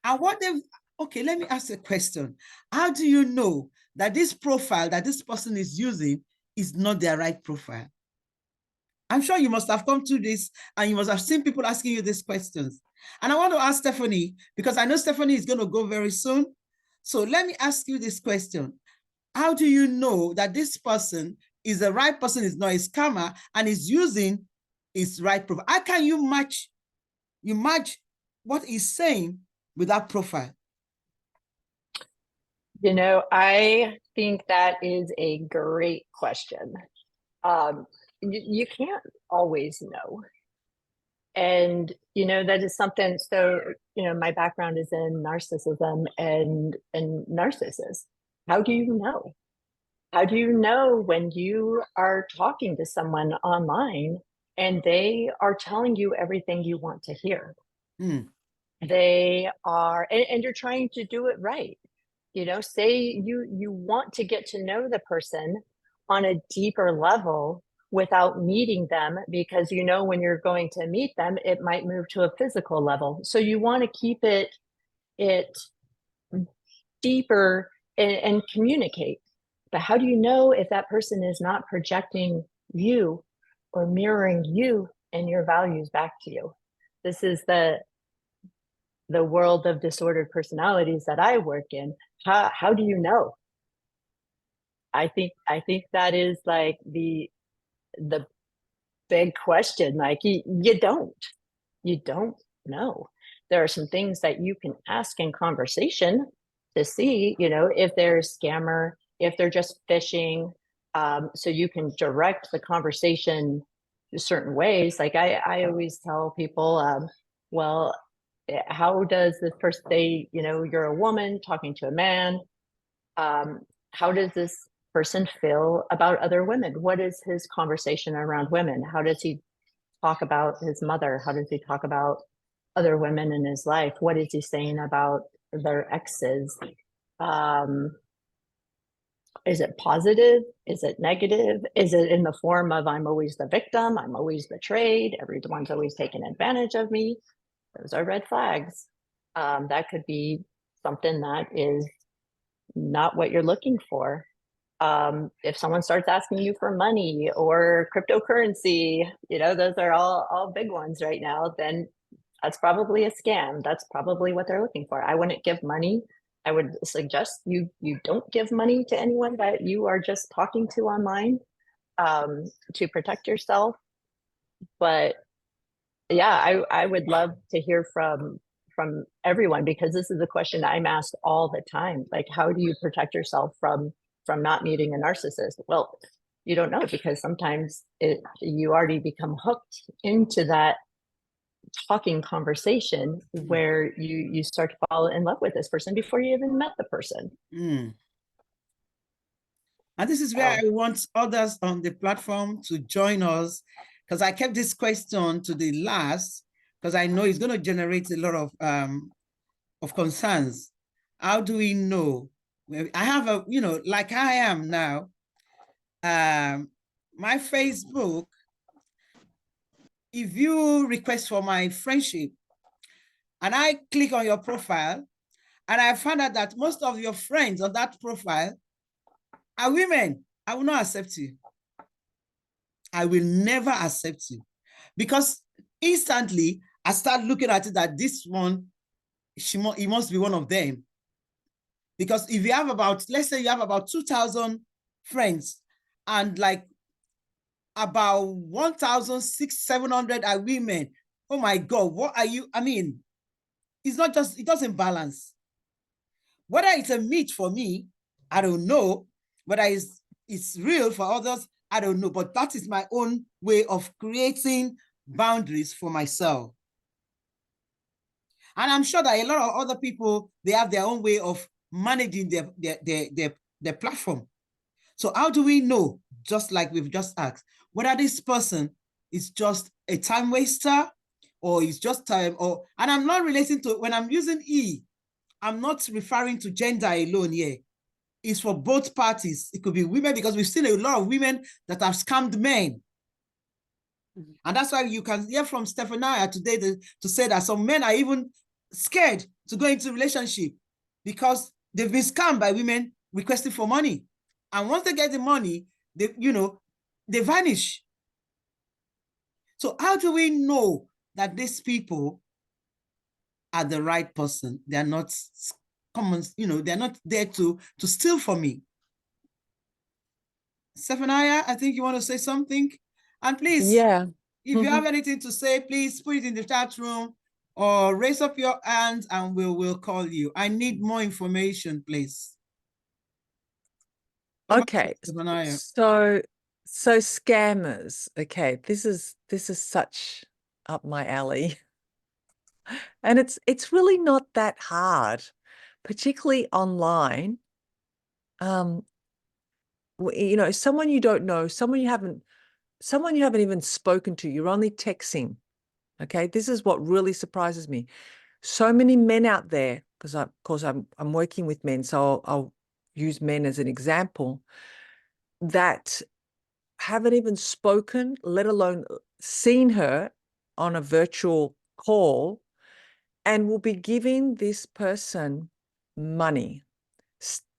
Speaker 1: And what they've, okay, let me ask a question. How do you know that this profile that this person is using is not their right profile? I'm sure you must have come through this and you must have seen people asking you these questions. And I want to ask Stephanie, because I know Stephanie is going to go very soon. So let me ask you this question. How do you know that this person is the right person, is not a scammer, and is using his right profile? How can you match what he's saying with that profile?
Speaker 3: You know, I think that is a great question. You can't always know. And, you know, that is something, so, you know, my background is in narcissism and narcissists. How do you know? How do you know when you are talking to someone online and they are telling you everything you want to hear? They are, and you're trying to do it right. You know, say you want to get to know the person on a deeper level without meeting them, because you know when you're going to meet them, it might move to a physical level. So you want to keep it deeper and communicate. But how do you know if that person is not projecting you or mirroring you and your values back to you? This is the world of disordered personalities that I work in. How do you know? I think that is like the big question. Like you don't know. There are some things that you can ask in conversation to see, you know, if they're a scammer, if they're just phishing. So you can direct the conversation to certain ways. Like I always tell people, well, how does this person say, you know, you're a woman talking to a man? How does this person feel about other women? What is his conversation around women? How does he talk about his mother? How does he talk about other women in his life? What is he saying about their exes? Is it positive? Is it negative? Is it in the form of I'm always the victim, I'm always betrayed, everyone's always taking advantage of me? Those are red flags. That could be something that is not what you're looking for. If someone starts asking you for money or cryptocurrency, you know, those are all big ones right now, then that's probably a scam. That's probably what they're looking for. I wouldn't give money. I would suggest you don't give money to anyone that you are just talking to online, to protect yourself. But yeah, I would love to hear from everyone, because this is a question I'm asked all the time. Like, how do you protect yourself from not meeting a narcissist? Well, you don't know, because sometimes you already become hooked into that talking conversation where you start to fall in love with this person before you even met the person.
Speaker 1: And this is where I want others on the platform to join us, because I kept this question to the last, because I know it's going to generate a lot of concerns. How do we know? I have a, you know, like I am now, my Facebook, if you request for my friendship and I click on your profile and I find out that most of your friends on that profile are women, I will not accept you. I will never accept you, because instantly I start looking at it that this one, he must be one of them. Because if you have about, let's say you have about 2,000 friends and like about 1,600-700 are women, oh my God, what are you? I mean, it's not just, it doesn't balance. Whether it's a myth for me, I don't know. Whether it's real for others, I don't know. But that is my own way of creating boundaries for myself. And I'm sure that a lot of other people, they have their own way of managing their platform. So how do we know, just like we've just asked, whether this person is just a time waster or is just time, or, and I'm not relating to, when I'm using E, I'm not referring to gender alone here. It's for both parties. It could be women, because we've seen a lot of women that have scammed men. And that's why you can hear from Stephanie today to say that some men are even scared to go into a relationship because they've been scammed by women requesting for money. And once they get the money, they vanish. So how do we know that these people are the right person? They're not common, they're not there to steal from me. Zephaniah, I think you want to say something. And please,
Speaker 5: Yeah.
Speaker 1: if you have anything to say, please put it in the chat room or raise up your hand and we'll call you. I need more information, please.
Speaker 5: Okay. So scammers. Okay, this is such up my alley. And it's really not that hard, particularly online. Someone you don't know, someone you haven't even spoken to, you're only texting. Okay, this is what really surprises me. So many men out there, because of course I'm working with men, so I'll use men as an example, that haven't even spoken, let alone seen her on a virtual call, and will be giving this person money,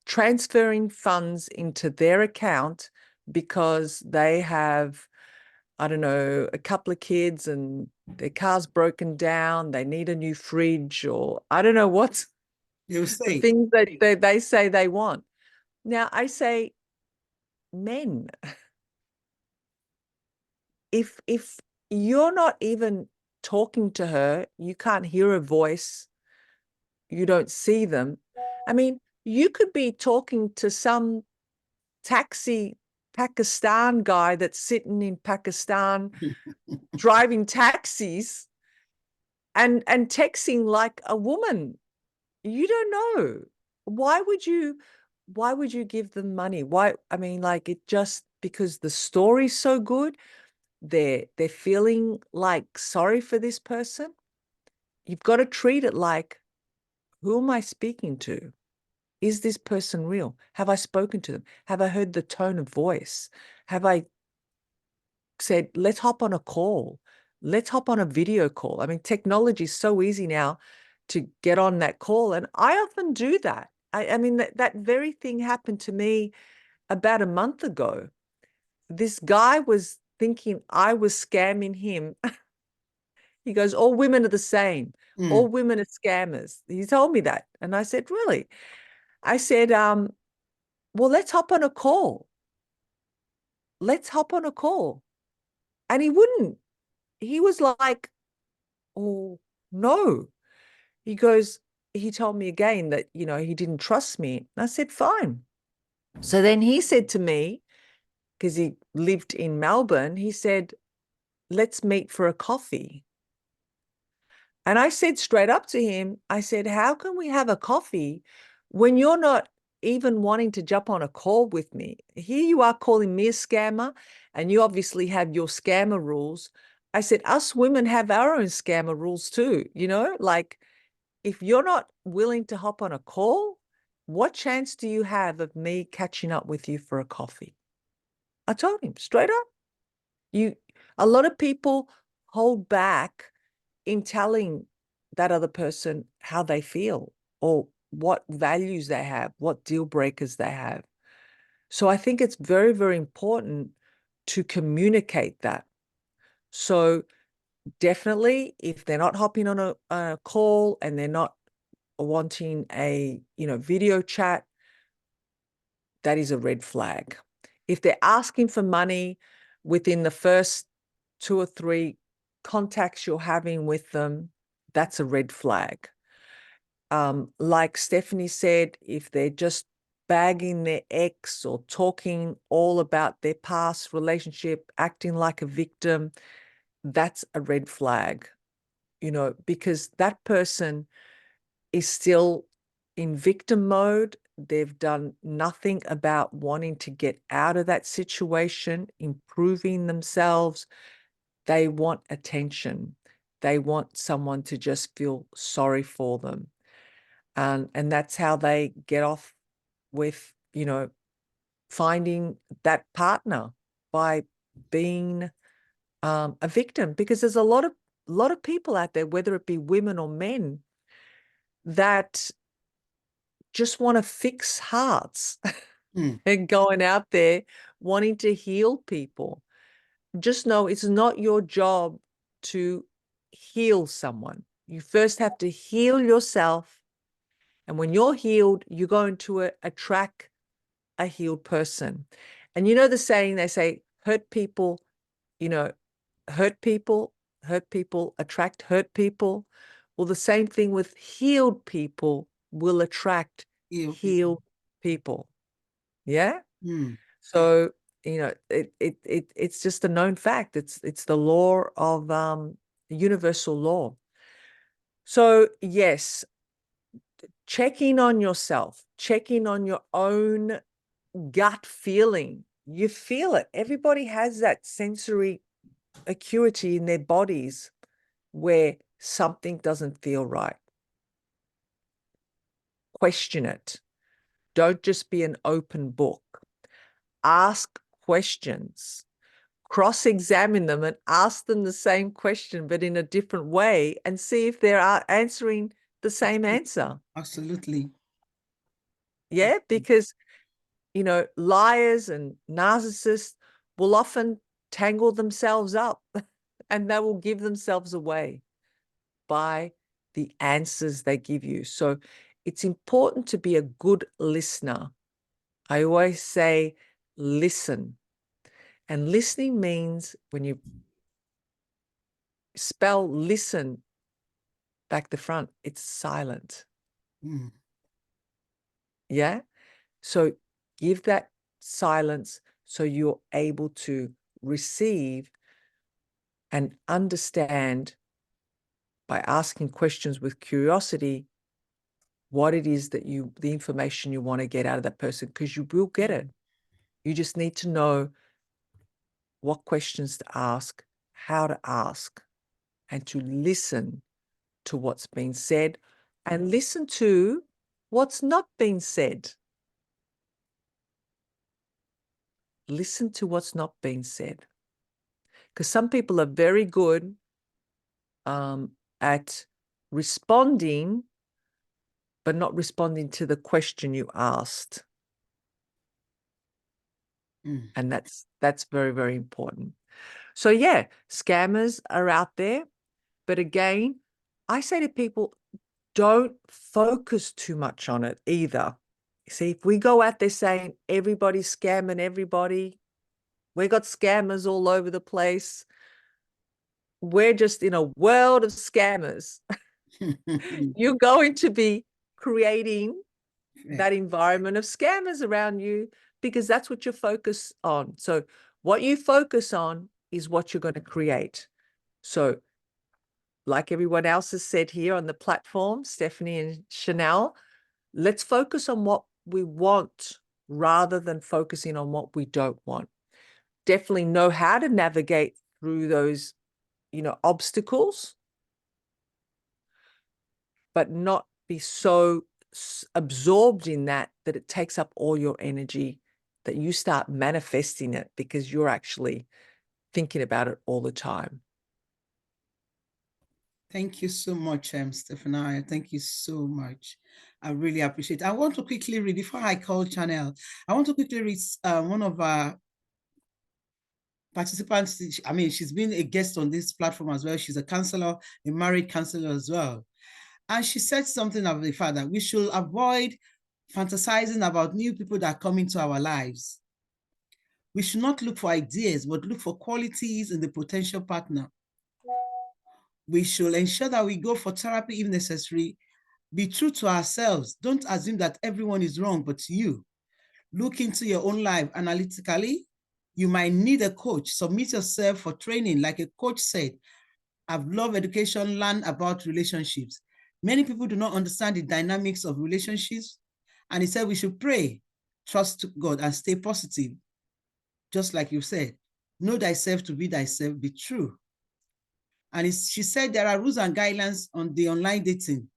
Speaker 5: transferring funds into their account because they have, I don't know, a couple of kids and their car's broken down, they need a new fridge, or I don't know what the things that they say they want. Now, I say, men, if you're not even talking to her, you can't hear her voice, you don't see them. I mean, you could be talking to some taxi Pakistan guy that's sitting in Pakistan driving taxis and texting like a woman. You don't know. Why would you give them money? Why? I mean, like, it just because the story's so good, they're feeling like sorry for this person. You've got to treat it like, who am I speaking to? Is this person real? Have I spoken to them? Have I heard the tone of voice? Have I said, let's hop on a call? Let's hop on a video call. I mean, technology is so easy now to get on that call. And I often do that. I mean, that very thing happened to me about a month ago. This guy was thinking I was scamming him. He goes, all women are the same. All women are scammers. He told me that. And I said, really? I said, well, let's hop on a call. Let's hop on a call. And he wouldn't. He was like, oh, no. He goes, he told me again that, he didn't trust me. And I said, fine. So then he said to me, because he lived in Melbourne, he said, let's meet for a coffee. And I said straight up to him, I said, how can we have a coffee when you're not even wanting to jump on a call with me? Here you are calling me a scammer, and you obviously have your scammer rules. I said, us women have our own scammer rules too, like, if you're not willing to hop on a call, what chance do you have of me catching up with you for a coffee? I told him straight up. A lot of people hold back in telling that other person how they feel or what values they have, what deal breakers they have. So I think it's very, very important to communicate that. So definitely, if they're not hopping on a call and they're not wanting a video chat, that is a red flag. If they're asking for money within the first 2 or 3 contacts you're having with them, that's a red flag. Like Stephanie said, if they're just bagging their ex or talking all about their past relationship, acting like a victim, that's a red flag, because that person is still in victim mode. They've done nothing about wanting to get out of that situation, improving themselves. They want attention. They want someone to just feel sorry for them. And that's how they get off with, finding that partner, by being a victim, because there's a lot of people out there, whether it be women or men, that just want to fix hearts and going out there wanting to heal people. just know it's not your job to heal someone. You first have to heal yourself. And when you're healed, you're going to attract a healed person. And you know the saying, they say, hurt people, hurt people attract hurt people. Well, the same thing with healed people will attract healed people. Yeah. So, it's just a known fact. It's the law of universal law. So yes, checking on yourself, checking on your own gut feeling. You feel it. Everybody has that sensory acuity in their bodies where something doesn't feel right. Question it. Don't just be an open book. Ask questions. Cross-examine them and ask them the same question, but in a different way, and see if they are answering the same answer.
Speaker 1: Absolutely.
Speaker 5: Yeah, because, liars and narcissists will often tangle themselves up and they will give themselves away by the answers they give you. So it's important to be a good listener. I always say, listen. And listening means, when you spell listen back to front, it's silent. Yeah. So give that silence so you're able to receive and understand, by asking questions with curiosity, what it is that the information you want to get out of that person, because you will get it. You just need to know what questions to ask, how to ask, and to listen to what's been said and listen to what's not been said. Listen to what's not being said. Because some people are very good at responding, but not responding to the question you asked. And that's very, very important. So yeah, scammers are out there. But again, I say to people, don't focus too much on it either. See, if we go out there saying everybody's scamming everybody, we got scammers all over the place, we're just in a world of scammers. You're going to be creating that environment of scammers around you, because that's what you're focused on. So what you focus on is what you're going to create. So like everyone else has said here on the platform, Stephanie and Chanel, let's focus on what we want rather than focusing on what we don't want. Definitely know how to navigate through those, obstacles, but not be so absorbed in that it takes up all your energy, that you start manifesting it because you're actually thinking about it all the time.
Speaker 1: Thank you so much, Stephanie. Thank you so much. I really appreciate it. I want to quickly read, before I call Chanel, I want to quickly read one of our participants. I mean, she's been a guest on this platform as well. She's a counselor, a married counselor as well. And she said something of the fact that we should avoid fantasizing about new people that come into our lives. We should not look for ideas, but look for qualities in the potential partner. We should ensure that we go for therapy if necessary. Be true to ourselves. Don't assume that everyone is wrong but you. Look into your own life analytically. You might need a coach. Submit yourself for training. Like a coach said, I've loved education, learn about relationships. Many people do not understand the dynamics of relationships. And he said we should pray, trust God, and stay positive. Just like you said, know thyself to be thyself, be true. And she said there are rules and guidelines on the online dating.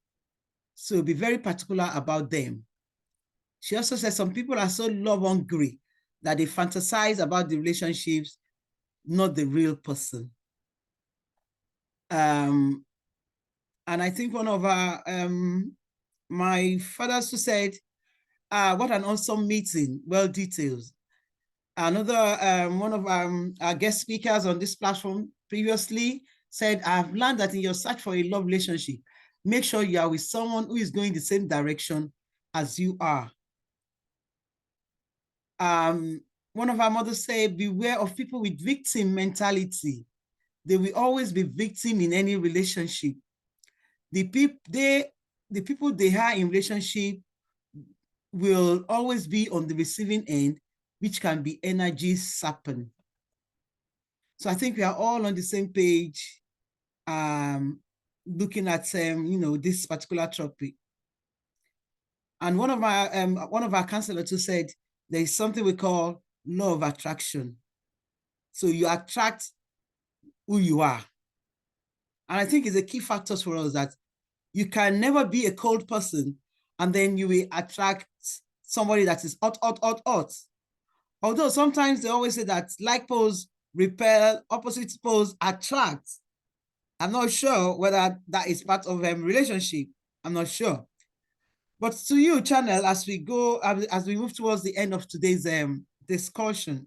Speaker 1: So be very particular about them. She also said some people are so love hungry that they fantasize about the relationships, not the real person. And I think one of our, my fathers who said, what an awesome meeting, well detailed. Another one of our guest speakers on this platform previously said, I've learned that in your search for a love relationship, make sure you are with someone who is going the same direction as you are. One of our mothers said, beware of people with victim mentality. They will always be victim in any relationship. The people they are in relationship will always be on the receiving end, which can be energy sapping. So I think we are all on the same page, looking at this particular topic. And one of our counselors who said there is something we call law of attraction. So you attract who you are. And I think it's a key factor for us that you can never be a cold person and then you will attract somebody that is hot. Although sometimes they always say that like poles repel, opposite poles attract. I'm not sure whether that is part of a relationship. I'm not sure. But to you, Channel, as we move towards the end of today's discussion,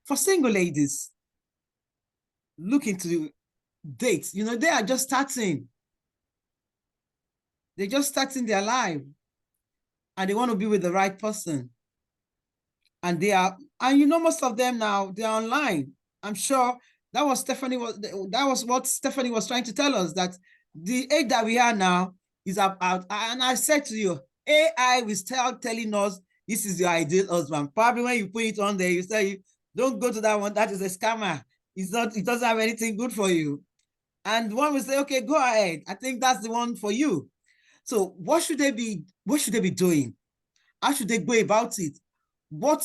Speaker 1: for single ladies looking to date, they are just starting. They're just starting their life and they want to be with the right person. And most of them now, they're online. I'm sure that was what Stephanie was trying to tell us, that the age that we are now is about, and I said to you, AI will start telling us this is your ideal husband. Probably when you put it on there, you say, don't go to that one, that is a scammer. It doesn't have anything good for you. And one will say, okay, go ahead. I think that's the one for you. So what should they be doing? How should they go about it? What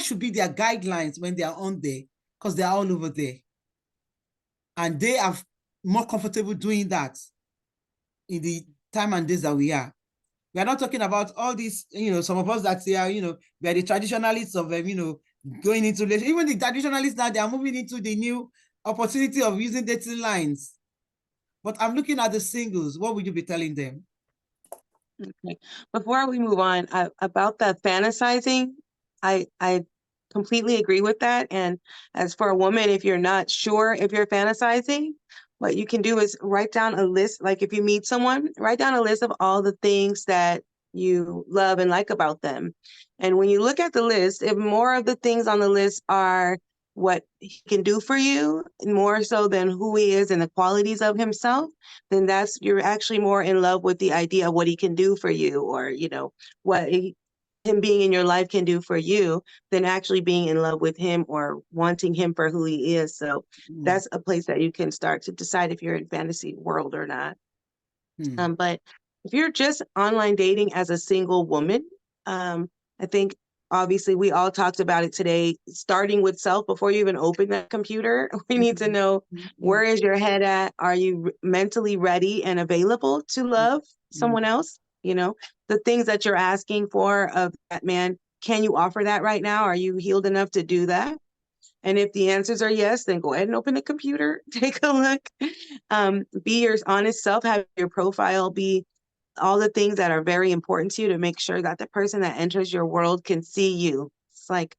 Speaker 1: should be their guidelines when they are on there? Because they are all over there. And they are more comfortable doing that in the time and days that we are. We are not talking about all these, some of us that say, we are the traditionalists of, going into relationship. Even the traditionalists now, they are moving into the new opportunity of using dating lines. But I'm looking at the singles. What would you be telling them?
Speaker 4: Okay. Before we move on, about the fantasizing, I completely agree with that. And as for a woman, if you're not sure if you're fantasizing, what you can do is write down a list. Like if you meet someone, write down a list of all the things that you love and like about them. And when you look at the list, if more of the things on the list are what he can do for you, more so than who he is and the qualities of himself, then you're actually more in love with the idea of what he can do for you, or, what him being in your life can do for you, than actually being in love with him or wanting him for who he is. So that's a place that you can start to decide if you're in fantasy world or not. But if you're just online dating as a single woman, I think obviously we all talked about it today, starting with self before you even open that computer. We need to know, where is your head at? Are you mentally ready and available to love someone else? The things that you're asking for of that man, can you offer that right now? Are you healed enough to do that? And if the answers are yes, then go ahead and open the computer, take a look, be your honest self, have your profile be all the things that are very important to you, to make sure that the person that enters your world can see you. It's like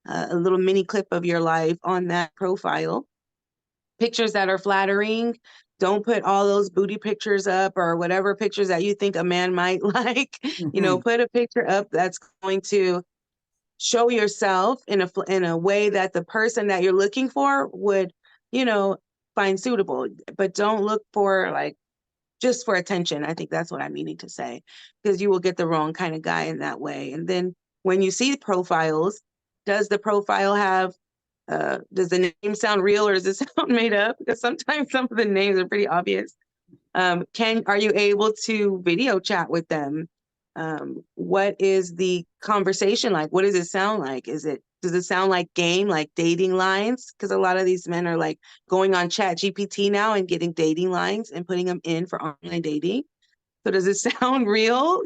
Speaker 4: a little mini clip of your life on that profile. Pictures that are flattering. Don't put all those booty pictures up or whatever pictures that you think a man might like. Put a picture up that's going to show yourself in a way that the person that you're looking for would, find suitable. But don't look for just for attention. I think that's what I'm meaning to say, because you will get the wrong kind of guy in that way. And then when you see profiles, does the profile have, does the name sound real or does it sound made up? Because sometimes some of the names are pretty obvious. Are you able to video chat with them? What is the conversation like? What does it sound like? Does it sound like game, like dating lines? Because a lot of these men are going on Chat GPT now and getting dating lines and putting them in for online dating. So does it sound real?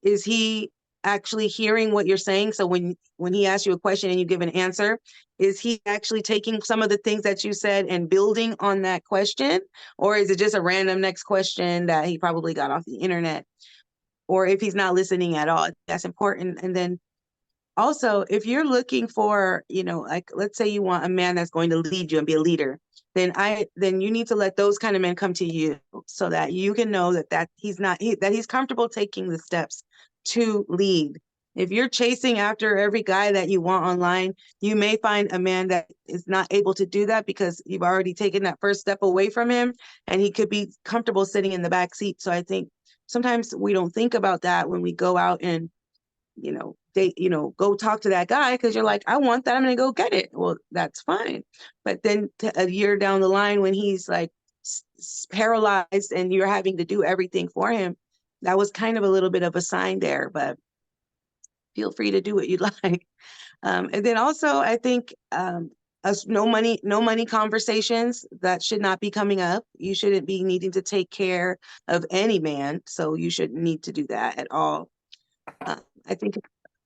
Speaker 4: Is he actually hearing what you're saying? So when he asks you a question and you give an answer, is he actually taking some of the things that you said and building on that question? Or is it just a random next question that he probably got off the internet? Or if he's not listening at all, that's important. And then also, if you're looking for, you know, like, let's say you want a man that's going to lead you and be a leader, then you need to let those kind of men come to you so that you can know that he's comfortable taking the steps to lead. If you're chasing after every guy that you want online, you may find a man that is not able to do that because you've already taken that first step away from him, and he could be comfortable sitting in the back seat. So I think sometimes we don't think about that when we go out and, you know, go talk to that guy, because you're like, I want that, I'm gonna go get it. Well, that's fine. But then a year down the line, when he's like paralyzed and you're having to do everything for him, that was kind of a little bit of a sign there. But feel free to do what you'd like. And then also, I think no money conversations, that should not be coming up. You shouldn't be needing to take care of any man, so you shouldn't need to do that at all. I think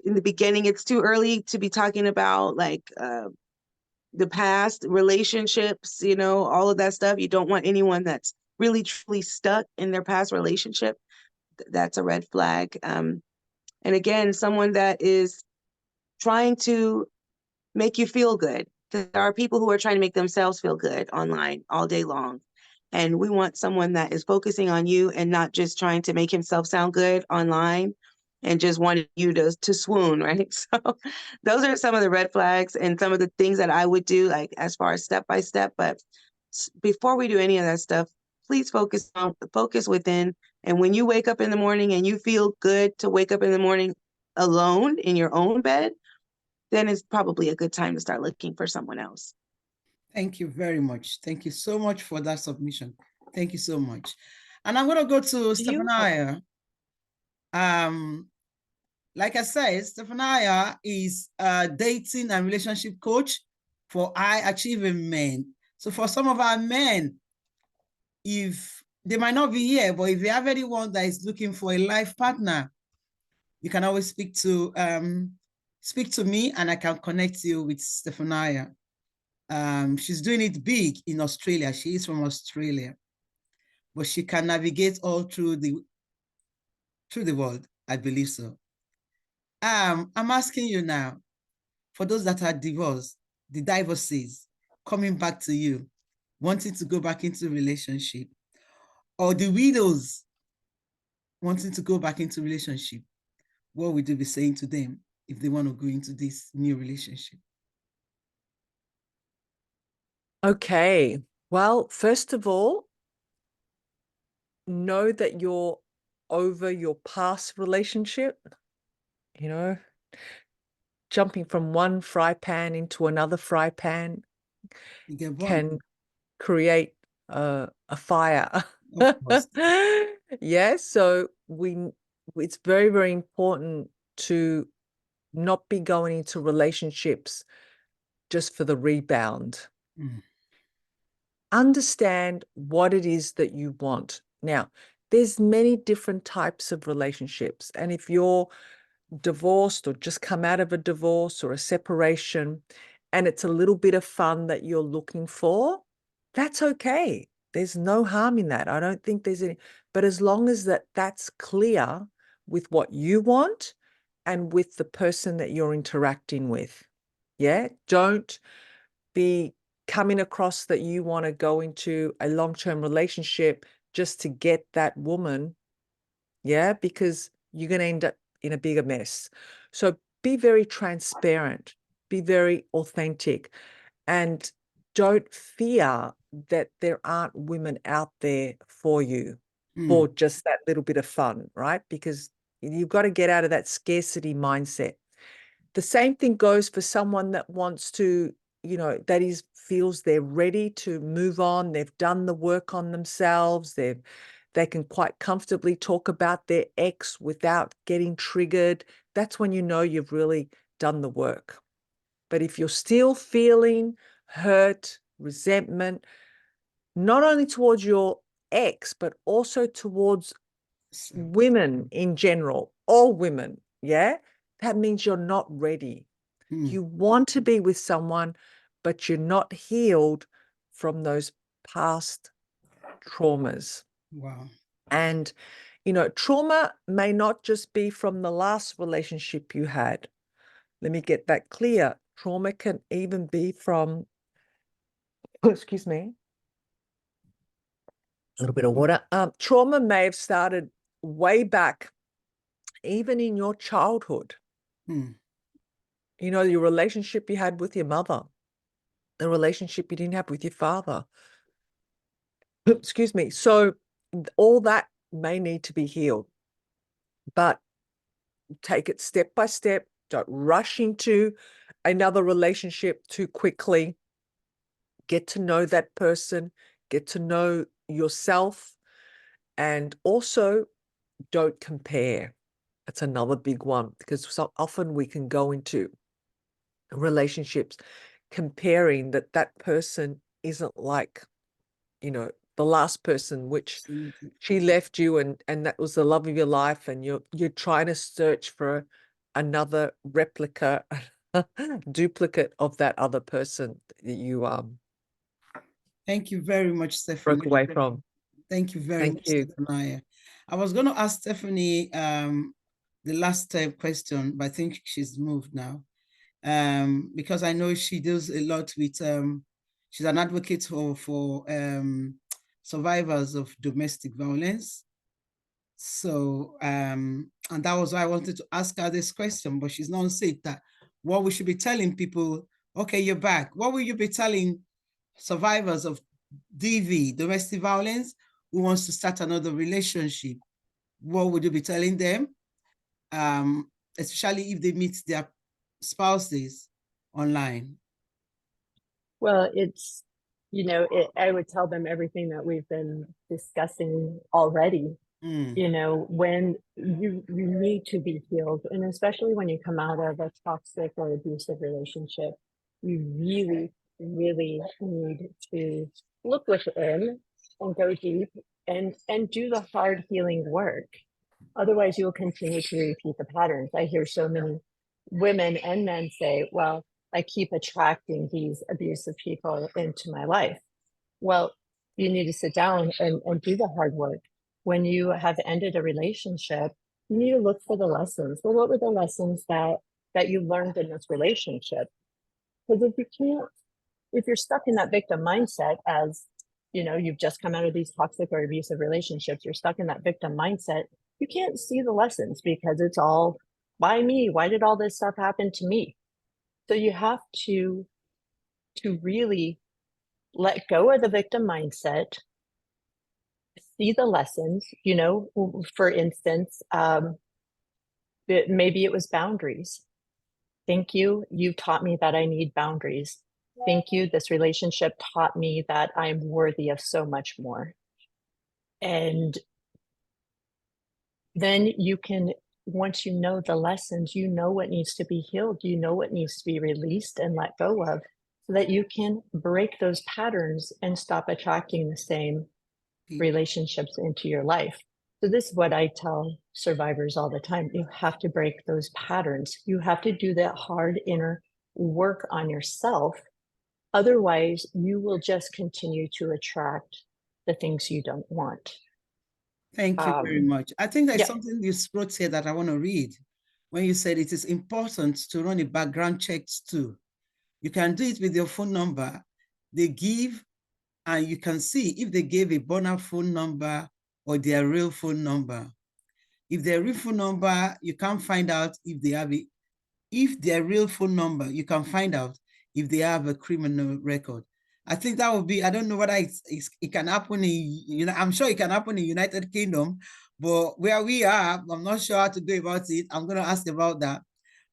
Speaker 4: in the beginning, it's too early to be talking about like the past relationships, you know, all of that stuff. You don't want anyone that's really truly stuck in their past relationship. That's a red flag. And again, someone that is trying to make you feel good. There are people who are trying to make themselves feel good online all day long. And we want someone that is focusing on you and not just trying to make himself sound good online and just wanted you to swoon, right? So those are some of the red flags and some of the things that I would do, like as far as step by step. But before we do any of that stuff, please focus within. And when you wake up in the morning and you feel good to wake up in the morning alone in your own bed, then it's probably a good time to start looking for someone else.
Speaker 1: Thank you very much. Thank you so much for that submission. Thank you so much. And I'm going to go to Stephania. Like I said, Stephania is a dating and relationship coach for high-achieving men. So for some of our men, if they might not be here, but if you have anyone that is looking for a life partner, you can always speak to me and I can connect you with Stephania. She's doing it big in Australia. She is from Australia, but she can navigate all through the world. I believe so. I'm asking you now, for those that are divorced, the divorcees coming back to you, wanting to go back into a relationship, or the widows wanting to go back into a relationship, what would you be saying to them if they want to go into this new relationship?
Speaker 5: Okay. Well, first of all, know that you're over your past relationship. You know, jumping from one fry pan into another fry pan can create a fire. Yeah, so it's very, very important to not be going into relationships just for the rebound. Understand what it is that you want. Now, there's many different types of relationships, and if you're divorced or just come out of a divorce or a separation and it's a little bit of fun that you're looking for, that's okay. There's no harm in that. I don't think there's any, but as long as that's clear with what you want and with the person that you're interacting with. Yeah, don't be coming across that you want to go into a long-term relationship just to get that woman. Yeah, because you're going to end up in a bigger mess. So be very transparent, be very authentic, and don't fear that there aren't women out there for you for just that little bit of fun, right? Because you've got to get out of that scarcity mindset. The same thing goes for someone that wants to, you know, feels they're ready to move on. They've done the work on themselves. They can quite comfortably talk about their ex without getting triggered. That's when you know you've really done the work. But if you're still feeling hurt, resentment, not only towards your ex, but also towards women in general, all women, yeah, that means you're not ready. You want to be with someone, but you're not healed from those past traumas.
Speaker 1: Wow.
Speaker 5: And, you know, trauma may not just be from the last relationship you had. let me get that clear. Trauma can even be from, excuse me, a little bit of water. Trauma may have started way back, even in your childhood. You know, your relationship you had with your mother, the relationship you didn't have with your father. Excuse me. So all that may need to be healed, but take it step by step. Don't rush into another relationship too quickly. Get to know that person, get to know yourself, and also don't compare. That's another big one, because so often we can go into relationships comparing that person isn't like, you know, the last person, which she left you and that was the love of your life, and you're trying to search for another replica, duplicate of that other person that you
Speaker 1: Thank you very much, Stephanie.
Speaker 5: broke away from.
Speaker 1: Thank you very much, Stephanie. I was going to ask Stephanie the last question, but I think she's moved now, because I know she deals a lot with, she's an advocate for survivors of domestic violence. So, and that was why I wanted to ask her this question, but she's not said that what we should be telling people. Okay, you're back. What will you be telling survivors of DV, domestic violence, who wants to start another relationship? What would you be telling them? Especially if they meet their spouses online.
Speaker 3: Well, it's, you know, I would tell them everything that we've been discussing already. You know, when you need to be healed, and especially when you come out of a toxic or abusive relationship, you really, really need to look within and go deep and do the hard healing work. Otherwise, you'll continue to repeat the patterns. I hear so many women and men say, well, I keep attracting these abusive people into my life. Well, you need to sit down and do the hard work. When you have ended a relationship, you need to look for the lessons. Well, what were the lessons that you learned in this relationship? Because if you're stuck in that victim mindset, as you know, you've just come out of these toxic or abusive relationships, you're stuck in that victim mindset, you can't see the lessons because it's all, why me? Why did all this stuff happen to me? So you have to really let go of the victim mindset, see the lessons, you know, for instance, maybe it was boundaries. Thank you. You taught me that I need boundaries. Thank you. This relationship taught me that I'm worthy of so much more. And then you can, once you know the lessons, you know what needs to be healed, you know what needs to be released and let go of, so that you can break those patterns and stop attracting the same relationships into your life. So this is what I tell survivors all the time. You have to break those patterns. You have to do that hard inner work on yourself. Otherwise, you will just continue to attract the things you don't want.
Speaker 1: Thank you very much. I think there's something you wrote here that I want to read. When you said it is important to run a background checks too. You can do it with your phone number. They give, and you can see if they gave a burner phone number or their real phone number. If their real phone number, you can't find out if they have it. If their real phone number, you can find out if they have a criminal record. I think that would be, I don't know whether it can happen in, you know, I'm sure it can happen in United Kingdom, but where we are, I'm not sure how to go about it. I'm going to ask about that.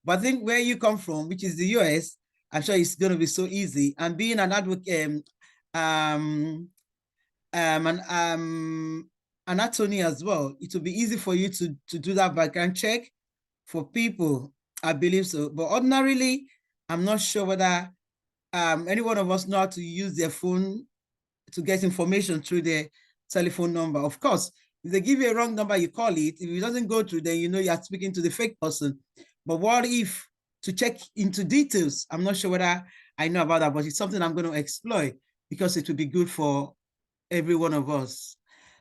Speaker 1: But I think where you come from, which is the US, I'm sure it's going to be so easy. And being an advocate, an attorney as well, it will be easy for you to do that background check for people. I believe so. But ordinarily, I'm not sure whether any one of us know how to use their phone to get information through their telephone number. Of course, if they give you a wrong number, you call it. If it doesn't go through, then you know you're speaking to the fake person. But what if to check into details? I'm not sure whether I know about that, but it's something I'm going to explore because it will be good for every one of us.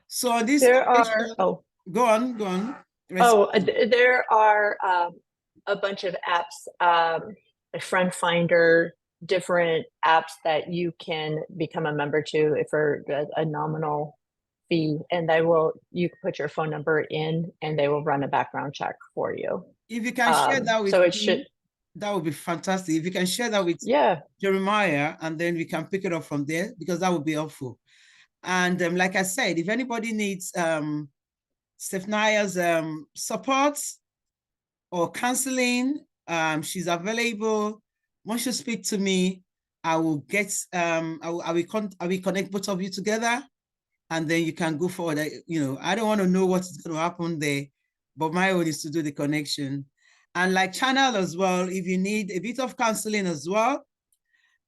Speaker 1: So on this,
Speaker 3: there are,
Speaker 1: go on.
Speaker 3: there are a bunch of apps, a friend finder, different apps that you can become a member to for a nominal fee, and you can put your phone number in and they will run a background check for you.
Speaker 1: If you can share that with
Speaker 3: so it
Speaker 1: me,
Speaker 3: should,
Speaker 1: that would be fantastic. If you can share that with
Speaker 3: yeah,
Speaker 1: Jeremiah, and then we can pick it up from there, because that would be helpful. And like I said, if anybody needs Stephania's support or counseling, she's available. Once you speak to me, I will get I will connect both of you together, and then you can go forward. I don't want to know what's going to happen there, but my own is to do the connection. And like Channel as well, if you need a bit of counseling as well,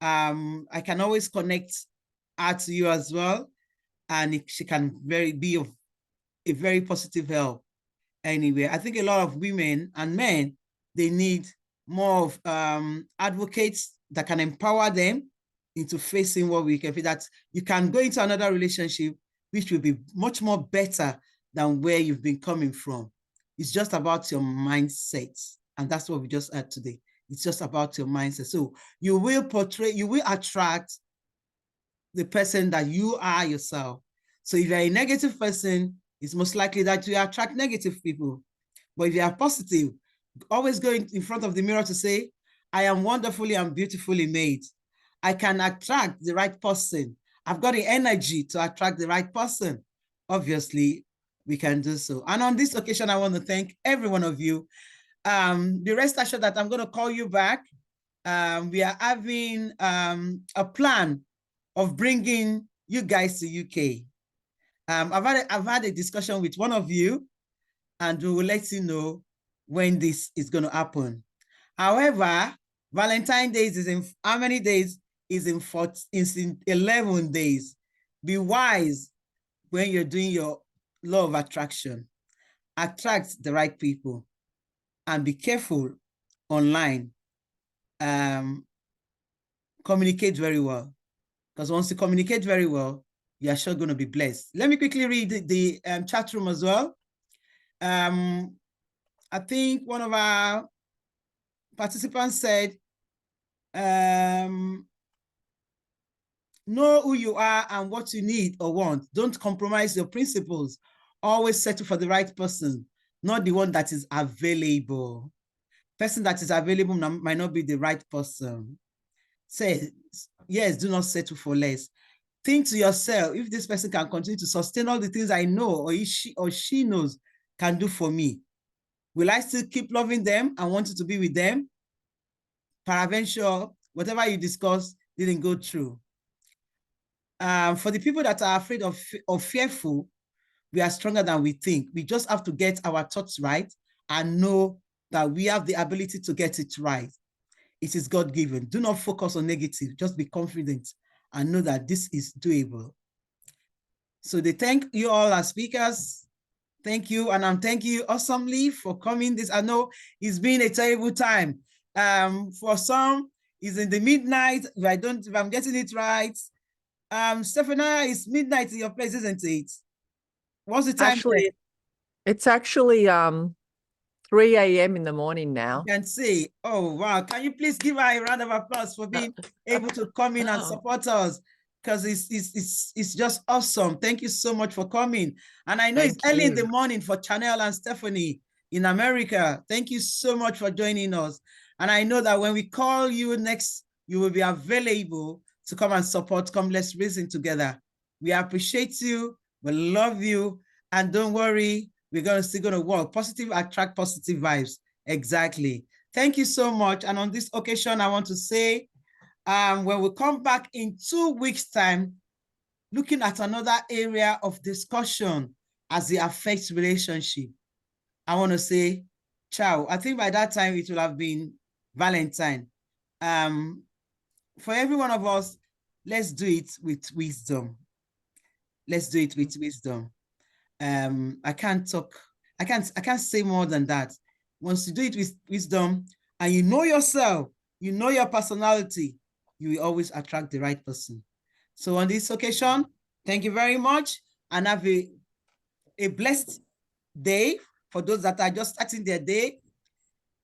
Speaker 1: I can always connect her to you as well, and she can be of a very positive help. Anyway, I think a lot of women and men, they need more of advocates that can empower them into facing what we can feel, that you can go into another relationship which will be much more better than where you've been coming from. It's just about your mindset. And that's what we just had today. It's just about your mindset. So you will attract the person that you are yourself. So if you're a negative person, it's most likely that you attract negative people. But if you are positive, always go in front of the mirror to say, I am wonderfully and beautifully made. I can attract the right person. I've got the energy to attract the right person. Obviously, we can do so. And on this occasion, I want to thank every one of you. The rest assured that I'm going to call you back. We are having a plan of bringing you guys to UK. I've had a discussion with one of you, and we will let you know when this is going to happen. However, Valentine's Day is in how many days? Is in 11 days. Be wise when you're doing your law of attraction. Attract the right people, and be careful online. Communicate very well, because once you communicate very well, you are sure going to be blessed. Let me quickly read the chat room as well. I think one of our participants said, know who you are and what you need or want. Don't compromise your principles. Always settle for the right person, not the one that is available. Person that is available might not be the right person. Say, yes, do not settle for less. Think to yourself, if this person can continue to sustain all the things I know, or she knows can do for me, will I still keep loving them and wanting to be with them? Peradventure, whatever you discussed didn't go through. For the people that are afraid or fearful, we are stronger than we think. We just have to get our thoughts right and know that we have the ability to get it right. It is God-given. Do not focus on negative. Just be confident and know that this is doable. So they thank you all as speakers. Thank you. And I'm thanking you awesomely for coming. I know it's been a terrible time. For some, it's in the midnight. If I'm getting it right. Stephanie, it's midnight in your place, isn't it? What's the time?
Speaker 5: Actually, it's actually 3 a.m. in the morning now.
Speaker 1: You can see. Oh, wow. Can you please give her a round of applause for being able to come in and support us? Because it's just awesome. Thank you so much for coming. And I know it's early in the morning for Chanel and Stephanie in America. Thank you so much for joining us. And I know that when we call you next, you will be available to come and support. Come, let's reason together. We appreciate you. We love you. And don't worry, we're still going to work. Positive attract positive vibes. Exactly. Thank you so much. And on this occasion, I want to say, when we come back in 2 weeks' time, looking at another area of discussion as it affects relationship, I want to say, ciao. I think by that time, it will have been Valentine. For every one of us, let's do it with wisdom. Let's do it with wisdom. I can't say more than that. Once you do it with wisdom and you know yourself, you know your personality, you will always attract the right person. So on this occasion, thank you very much, and have a blessed day for those that are just starting their day.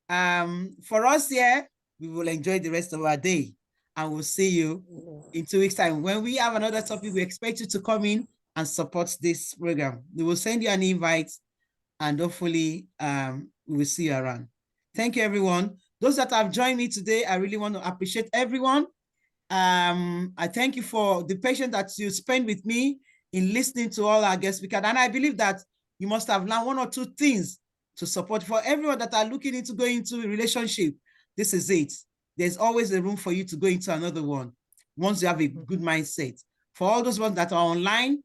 Speaker 1: For us here, we will enjoy the rest of our day, and we'll see you in 2 weeks' time. When we have another topic, we expect you to come in and support this program. We will send you an invite, and hopefully we will see you around. Thank you, everyone. Those that have joined me today, I really want to appreciate everyone. I thank you for the patience that you spend with me in listening to all our guest speakers. And I believe that you must have learned 1 or 2 things to support. For everyone that are looking into going into a relationship, this is it. There's always a room for you to go into another one once you have a good mindset. For all those ones that are online,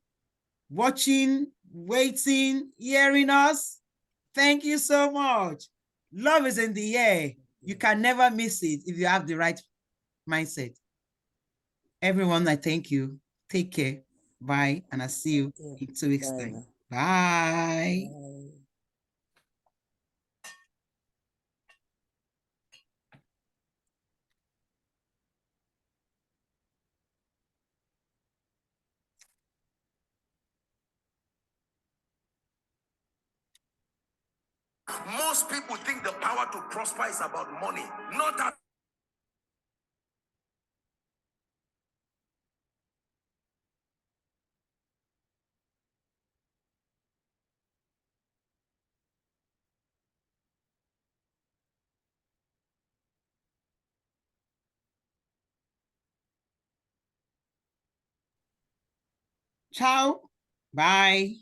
Speaker 1: watching, waiting, hearing us, thank you so much. Love is in the air. You can never miss it if you have the right mindset. Everyone, I thank you. Take care. Bye. And I'll see you in 2 weeks' time. Bye.
Speaker 6: Most people think the power to prosper is about money, not at
Speaker 1: Ciao. Bye.